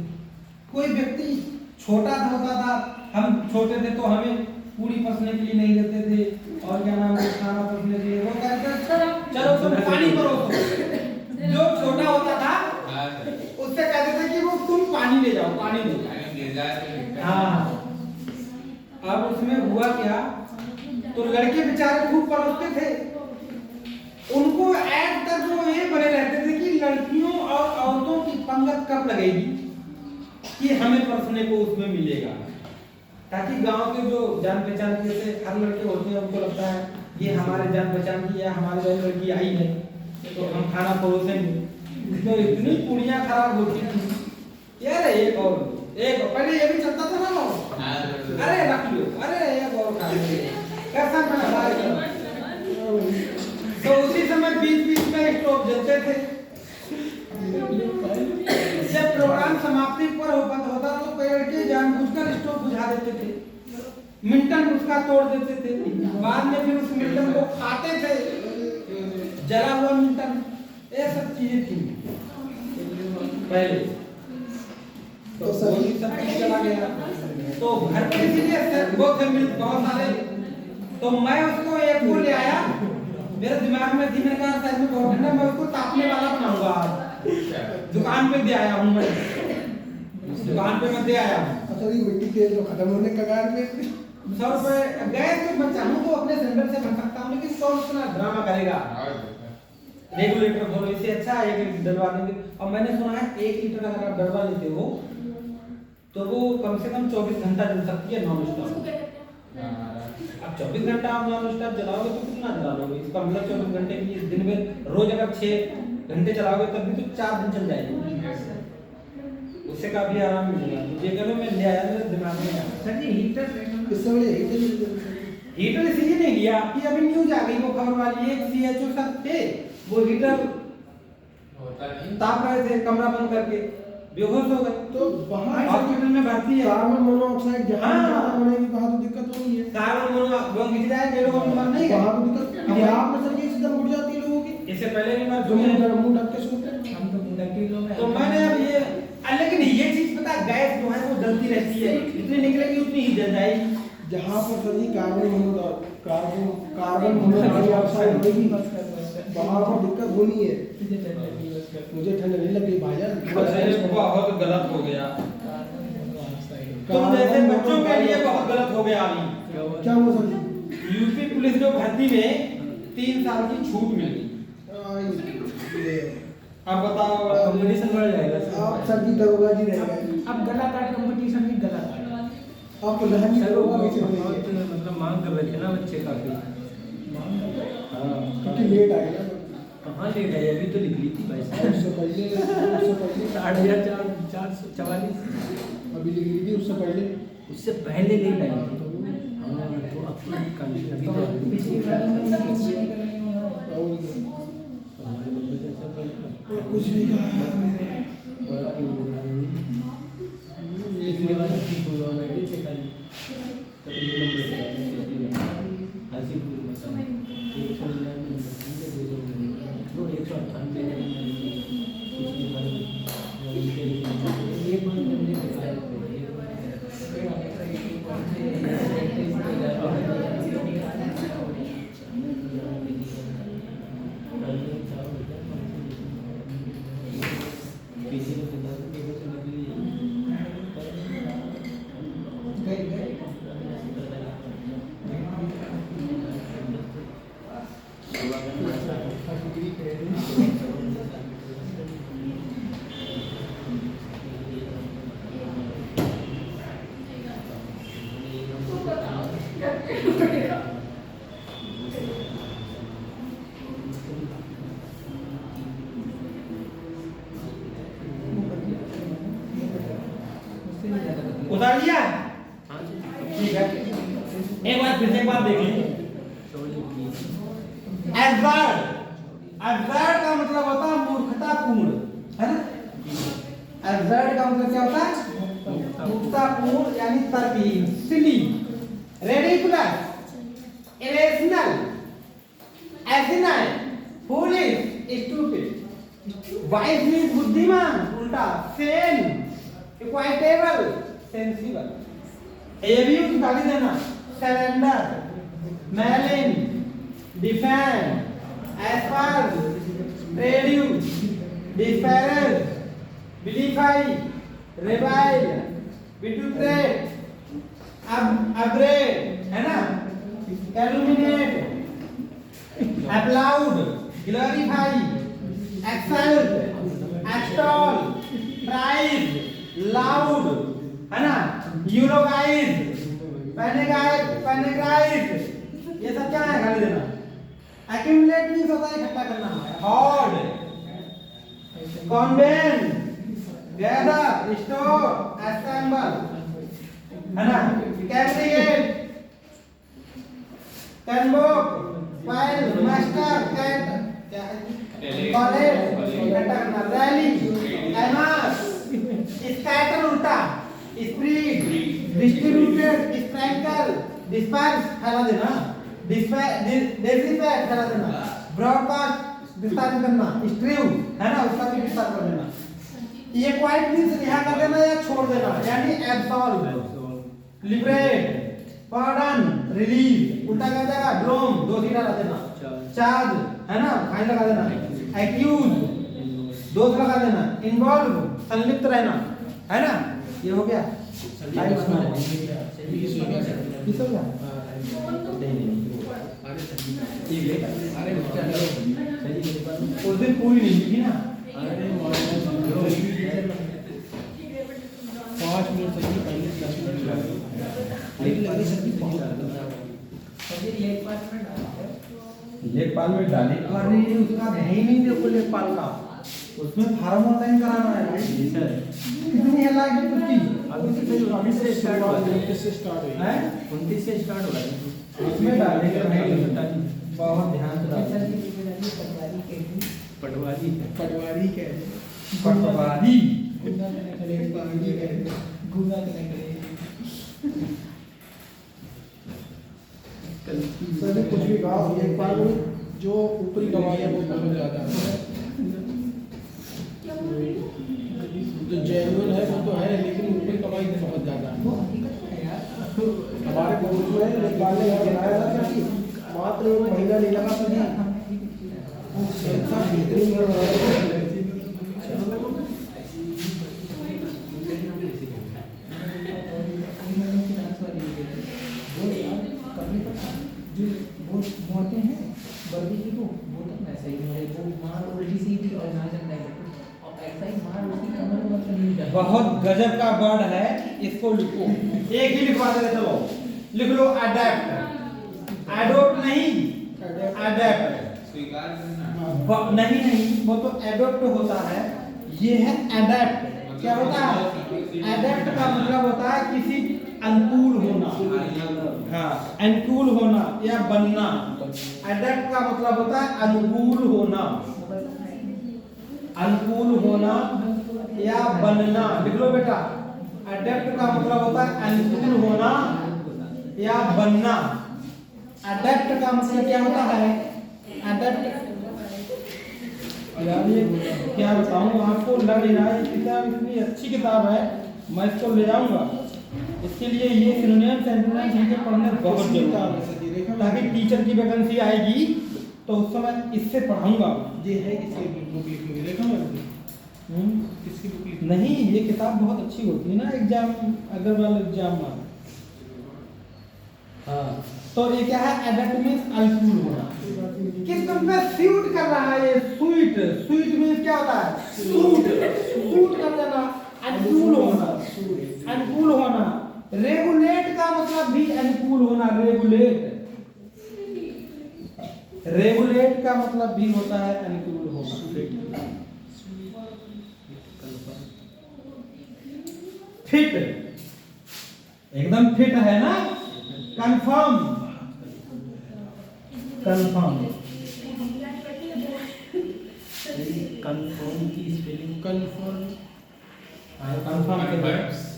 कोई व्यक्ति छोटा होता था, हम छोटे थे तो हमें पूरी परसने के लिए नहीं देते थे, और क्या नाम है, खाना परसने के लिए वो कहते चलो तुम पानी परोसो। जो छोटा होता था उससे कहते थे कि वो तुम पानी ले जाओ, पानी ले जाओ। हाँ, अब उसमें हुआ क्या, तो लड़के बेचारे खूब परोसते थे, उनको ऐड तक वो ये बने रहते थे कि लड़कियों और औरतों की पंगत कब लगेगी कि हमें परसने को उसमें मिलेगा, ताकि गांव के जो जान पहचान के से हर लड़के होते हैं, उनको लगता है ये हमारे जान पहचान की है, हमारे घर लड़की आई है तो हम खाना परोसेंगे। तो इतनी पूड़ियाँ खराब होती थी यार। एक पहले ये भी चलता था ना, अरे रख लो, अरे एक और खा लो, कैसा बना। तो उसी समय बीच में स्टोव जलते थे। जब प्रोग्राम समाप्ति पर होता तो कई लड़के जानबूझकर स्टोव बुझा देते थे, मिल्टन उसका तोड़ देते थे, बाद में फिर उस मिल्टन को खाते थे, जला हुआ मिल्टन। ये सब चीजें थी पहले, तो वही सब चला गया। तो घर पे इसीलिए वो थे बहुत सारे, तो मैं उसको एक को ले आया, मेरे दिमाग में थी, मैंने कहा शायद में बहुत ठंडा, मैं उसको तापने वाला बनाऊंगा। दुकान पे दे आया हूँ मैं, दुकान पे मैं दे आया हूँ। तो ये मिट्टी तेल जो खत्म होने कगार में 100 रुपए गैस तो मैं चाहूँ तो अपने सिलेंडर से बन सकता हूँ, लेकिन 100 इतना ड्रामा करेगा। रेगुलेटर खोलो, इससे अच्छा है 1 लीटर डलवा देंगे। और मैंने सुना है 1 लीटर अगर आप डलवा लेते हो तो वो कम से कम 24 घंटा चल सकती है नॉन स्टॉप। अब 24 घंटा आप नॉन स्टॉप चलाओगे तो कितना चला लोगे? इसका मतलब 24 घंटे के लिए दिन में रोज अगर 6 घंटे चलाओगे तब भी तो 4 दिन चल जाएगी, उससे काफी आराम मिलेगा। तो ये करो, मैं ले आया मेरे दिमाग में। सर जी हीटर इस समय हीटर इसलिए नहीं लिया कि अभी न्यूज आ गई वो खबर वाली, एक सीएचओ सब थे, वो हीटर होता नहीं, ताप रहे थे कमरा बंद करके, बेहोश हो गए। तो वहाँ हॉस्पिटल में भर्ती है। कार्बन मोनोऑक्साइड जहाँ ज़्यादा बढ़ेगी वहाँ तो दिक्कत होगी है। कार्बन मोनोऑक्साइड गिर जाए, डेढ़ लोगों में मर नहीं वहाँ गए। तो दिक्कत है, आप में सर ये एकदम उड़ जाती है लोगों की, इससे पहले भी मर जो चुके हैं। मुंह ढक के सोते हैं। हम तो मुंडा के लोग हैं। तो मैंने अब लेकिन ये चीज पता, गैस जो है वो जलती रहती है, जितनी निकलेगी उतनी ही जल जाएगी। जहाँ पर सर जी कार्बन मोनोऑक्साइड होगी वहाँ पर दिक्कत होनी है। मुझे ठंड नहीं लगी भाईजान। अरे बहुत गलत हो गया, तुम जैसे बच्चों के लिए बहुत गलत हो गया अभी। क्या हुआ सर जी? यूपी पुलिस जो भर्ती में 3 साल की छूट मिल गई। अब बताओ, कंपटीशन बढ़ जाएगा सर। आप सर जी दरोगा जी रह गए। अब गला काट कंपटीशन भी गला काट। आप लहन सर वो दरोगा कैसे बहुत बनेंगे? मतलब मांग कर रहे थे ना बच्चे काफी। हाँ क्योंकि लेट आए ना। कहाँ ले गए, अभी तो लिख ली थी भाई साहब। उससे पहले 8,444। अभी लिख ली थी उससे पहले। उससे पहले ले गए हाँ तो अब तो अभी तो पिछली बार में कुछ नहीं कहा। इसके बाद ठीक हुआ मैं चेक कर तो ये नंबर से हाजीपुर में 198 ये बात मुझे बताया उतार लिया? ठीक है, एक बार फिर से एक बार देख लीजिए। एब्सर्ड, एब्सर्ड का मतलब होता है मूर्खतापूर्ण, है ना? एब्सर्ड का मतलब क्या होता है? मूर्खतापूर्ण यानी तर्कहीन, silly, ridiculous, irrational, asinine, foolish, stupid. Wise means बुद्धिमान, उल्टा, सेन, इक्वाइटेबल, सेंसिबल। ये भी गाली देना, slander, malign, defame, asperse, traduce, disparage, vilify, revile, vituperate, abrade, है ना? Calumniate, applaud, glorify, exalt, extol, praise, laud, है ना? यूरोगाइज, पैनेगाइज, ये सब क्या है? गाली देना। एक्यूमुलेट मींस होता है इकट्ठा करना, हॉर्ड, कॉन्वेन, गैदर, स्टोर, असेंबल, है ना? कैब्रिएट, कैनबोक, फाइल, मास्टर, कैट, कॉलेज, इकट्ठा करना, रैली, एमास, स्कैटर उल्टा, स्प्रीड, डिस्ट्रीब्यूटेड, स्प्रैंकल, डिस्पर्स फैला देना, डिसिपेट फैला देना, ब्रॉडकास्ट विस्तारित करना, स्ट्रीव, है ना? उसका भी विस्तार कर देना। ये क्वाइट मींस रिहा कर देना या छोड़ देना, यानी एब्सॉल्व, लिबरेट, पार्डन, रिलीज, उल्टा कर देगा, ब्लोम, 2 सीधा लगा देना, चार्ज, है ना? फाइन लगा देना, एक्यूज, दोष लगा देना, इन्वॉल्व, संलिप्त रहना, है ना? ये हो गया। उस दिन पूरी नहीं लिखी ना। 5 मिनट सर जी पहले 10 मिनट लेकिन लगी सर जी बहुत लेखपाल में डाले, अरे उसका है ही नहीं, देखो लेखपाल का, उसमें फार्म ऑनलाइन कराना है भाई। कितनी है लाइक कुत्ती? अभी से स्टार्ट हुआ है। 29 से स्टार्ट हुई है, 29 से स्टार्ट हुआ है। उसमें डालने का भाई बहुत ध्यान से डालना। पटवारी पटवारी कहते हैं। पटवारी, पटवारी कहते हैं। घूमना करने के लिए सर ने कुछ भी कहा, एक बार जो ऊपरी गवाही है वो बहुत ज़्यादा है, जो जेन्युइन है वो तो है, लेकिन ऊपरी गवाही बहुत ज़्यादा है। हमारे जब पालने का बनाया था सर जी, मात्र एक महीना नहीं लगा सर जी, इतना बेहतरीन घर बनाया। बहुत गजब का वर्ड है, इसको लिखो, एक ही लिखवा दे, चलो लिख लो अडेप्ट, एडोप्ट नहीं, अडेप्ट स्वीकार करना नहीं नहीं, वो तो एडोप्ट होता है, ये है अडेप्ट। क्या होता है? अडेप्ट का मतलब होता है किसी अनुकूल होना, हाँ अनुकूल होना या बनना। अडेप्ट का मतलब होता है अनुकूल होना, अनुकूल होना या बनना। लिख लो बेटा, अडेप्ट का मतलब होता है अनुकूल होना या बनना। अडेप्ट का मतलब क्या होता है? अडेप्ट यार ये क्या बताऊं आपको, लग नहीं रहा है किताब इतनी अच्छी किताब है, मैं इसको ले जाऊंगा। इसके लिए ये सिनोनिम्स एंटोनिम्स इनके पढ़ने बहुत जरूरी है, ताकि टीचर की वैकेंसी आएगी तो उस समय इससे पढ़ाऊंगा। ये है किसकी बुक लिखी हुई, देखा मैंने किसकी बुक लिखी? नहीं, ये किताब बहुत अच्छी होती है ना एग्जाम, अग्रवाल एग्जाम में। हाँ, तो ये क्या है? एडेप्ट मींस अनुकूल होना, किस पे सूट कर रहा है ये, स्वीट, स्वीट मींस क्या होता है? सूट, सूट कर देना, अनुकूल होना, अनुकूल होना। रेगुलेट का मतलब भी अनुकूल होना, रेगुलेट, रेगुलेट का मतलब भी होता है अनुकूल होना। फिट, एकदम फिट है ना, कंफर्म, कंफर्म, कंफर्म की स्पेलिंग कन्फर्म कंफर्म के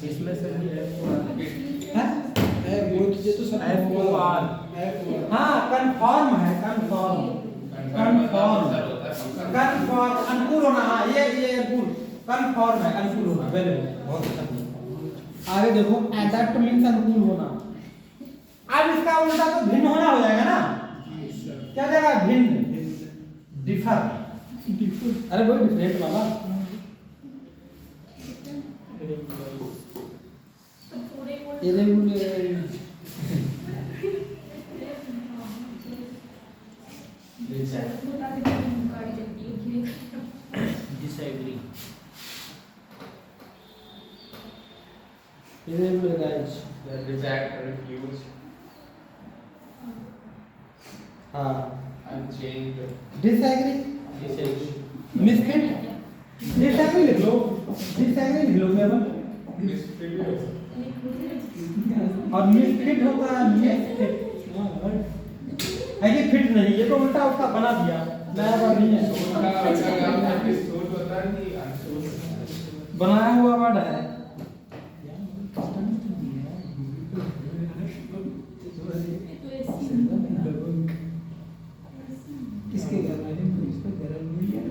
इसमें से भी है, है वो तो सब FOR हाँ कंफर्म है, कंफर्म, कंफर्म, कंफर्म अनुकूल होना। हाँ ये अनुकूल, कंफर्म है अनुकूल होना, वेरी गुड, बहुत अच्छा। आगे देखो, एडेप्ट मींस अनुकूल होना। अब इसका उल्टा तो भिन्न होना हो जाएगा ना, क्या हो जाएगा? भिन्न, डिफर, अरे वो डिफरेंट वाला। इरेगुलर, डिसएग्री इरेगुलराइज, रिजेक्ट, रिफ्यूज, हाँ अनचेंज, डिसएग्री, मिसफिट, डिसएग्री लिख लो, डिसएग्री लिख लो केवल, मिसफिट और मिसफिट होता है मिसफिट, है कि फिट नहीं, ये तो उल्टा उसका बना दिया, नया वर्ड नहीं है, सोच होता है कि अनसोच बनाया हुआ वर्ड है। किसके घर में इसको गरम नहीं है,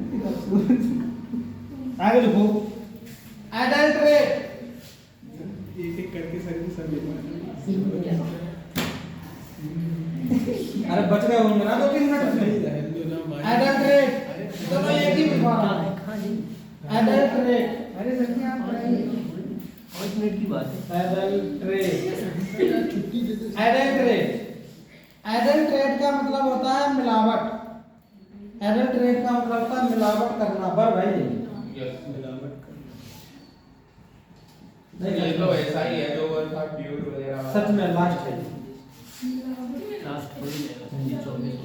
आगे लिखो, एडल्टरेट, एक एक करके सब अरे बच गए होंगे ना 2-3 मिनट में। एडल्टरेट, चलो एक ही लिखवा रहा हूं, एडल्टरेट, अरे सर जी आप पढ़ाइए। 5 मिनट की बात है। एडल्टरेट, एडल्टरेट, एडल्टरेट का मतलब होता है मिलावट, एडल्टरेट का मतलब होता है मिलावट करना। बर भाई ये तो ऐसा ही है जो वर्ड था प्योर वगैरह, सच में लास्ट है, लास्ट हो ही जाएगा 24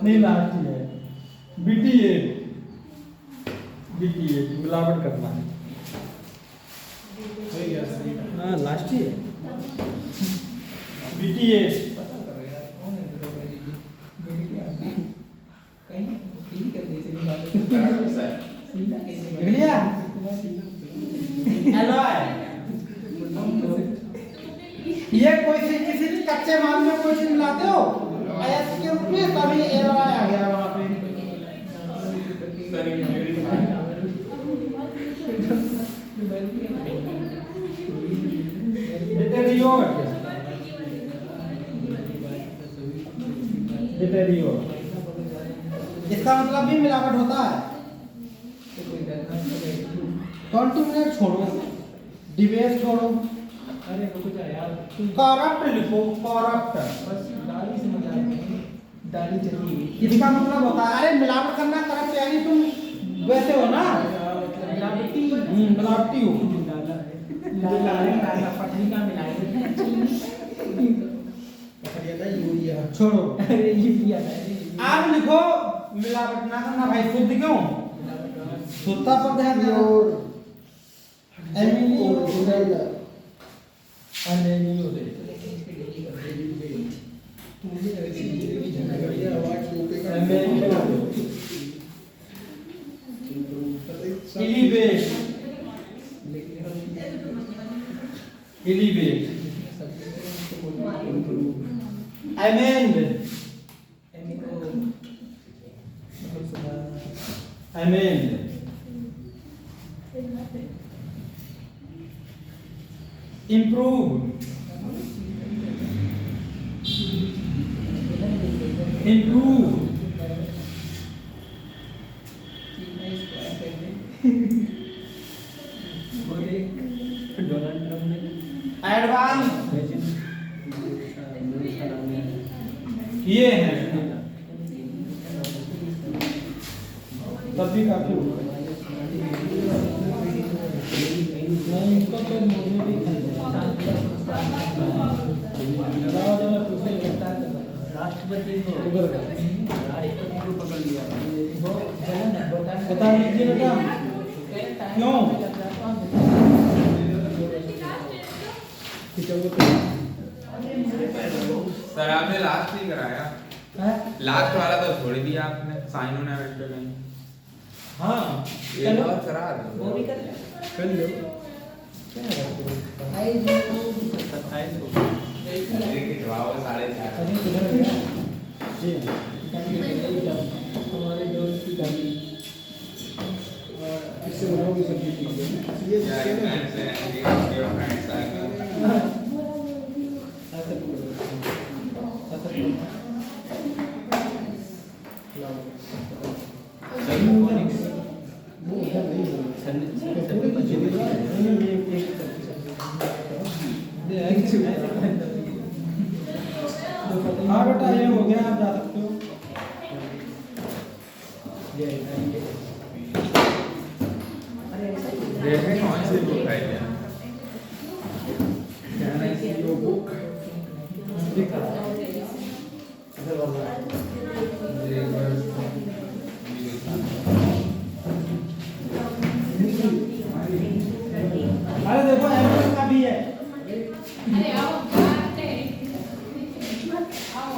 नहीं लास्ट ही है, बीटीए, बीटीए मिलावट करना है, हाँ लास्ट ही है, बीटीए। कहीं ठीक कर दीजिए, लिया एलॉय, ये कोई से किसी कच्चे माल में कोई चीज मिलाते हो ऐसे के रूप में, तभी एलॉय आ गया वहां पे। डिटोरियोट डिटोरियोट इसका मतलब भी मिलावट होता है। 20 मिनट छोड़ो, डिबेट छोड़ो, अरे रुको जा यार, करप्ट लिखो, करप्ट। बस दाली से मजा आती है, दाली चाहिए। इसका मतलब होता है, अरे मिलावट करना, करप्ट यानी तुम वैसे हो ना, मिलावटी मिलावटी हो। लाला पटरी का मिलाए यूरिया छोड़ो, अरे ये पिया था आप लिखो मिलावट ना करना भाई, शुद्ध क्यों? शुद्धता पर ध्यान देना। Elevate, amend, improve, Donald Trump ने एडवांस किए हैं, तब भी काफी होगा। नहीं इसको तो मुझे भी राष्ट्रपति को पकड़ लिया, बता दीजिए बेटा क्यों? सर आपने लास्ट नहीं कराया, लास्ट वाला तो छोड़ दिया आपने, साइन होना है नहीं। हाँ ये बहुत करा दो, वो भी कर लो क्या है 27 को देखिए जवाब 4:30। अरे किधर गया जी हमारे दोस्त की गाड़ी इससे बनाओगे सब्जी ठीक है ये यार इससे ना फ्रेंड्स हैं, ये फ्रेंड्स हैं। ऐसे पकड़ो वो है नहीं हाँ बेटा ये हो गया, आप जा सकते हो। देखिए कौन सी बुक है क्या? अरे देखो एमएस का भी है। अरे आओ बात है, आओ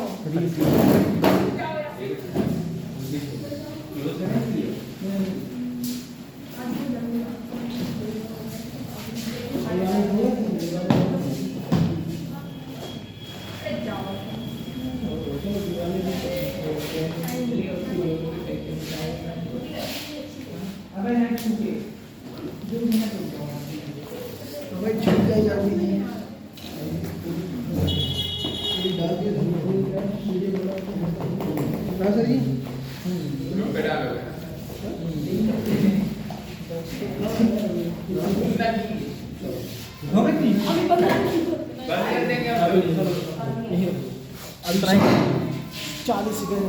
अबे यार छूटे जो मिनट हो गया तो भाई छूट जाएगा अभी ये डाल दिया मुझे बोला ना सर जी पे डालो हो गई थी? बंद कर देंगे हम। अभी 40 सेकंड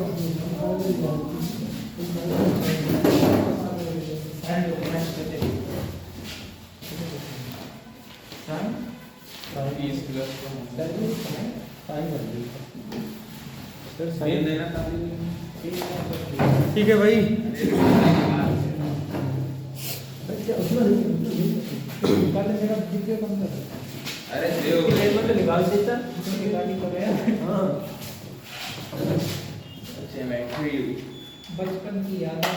साइन देना था। ठीक है भाई, अरे देव अच्छा मैं बचपन की यादें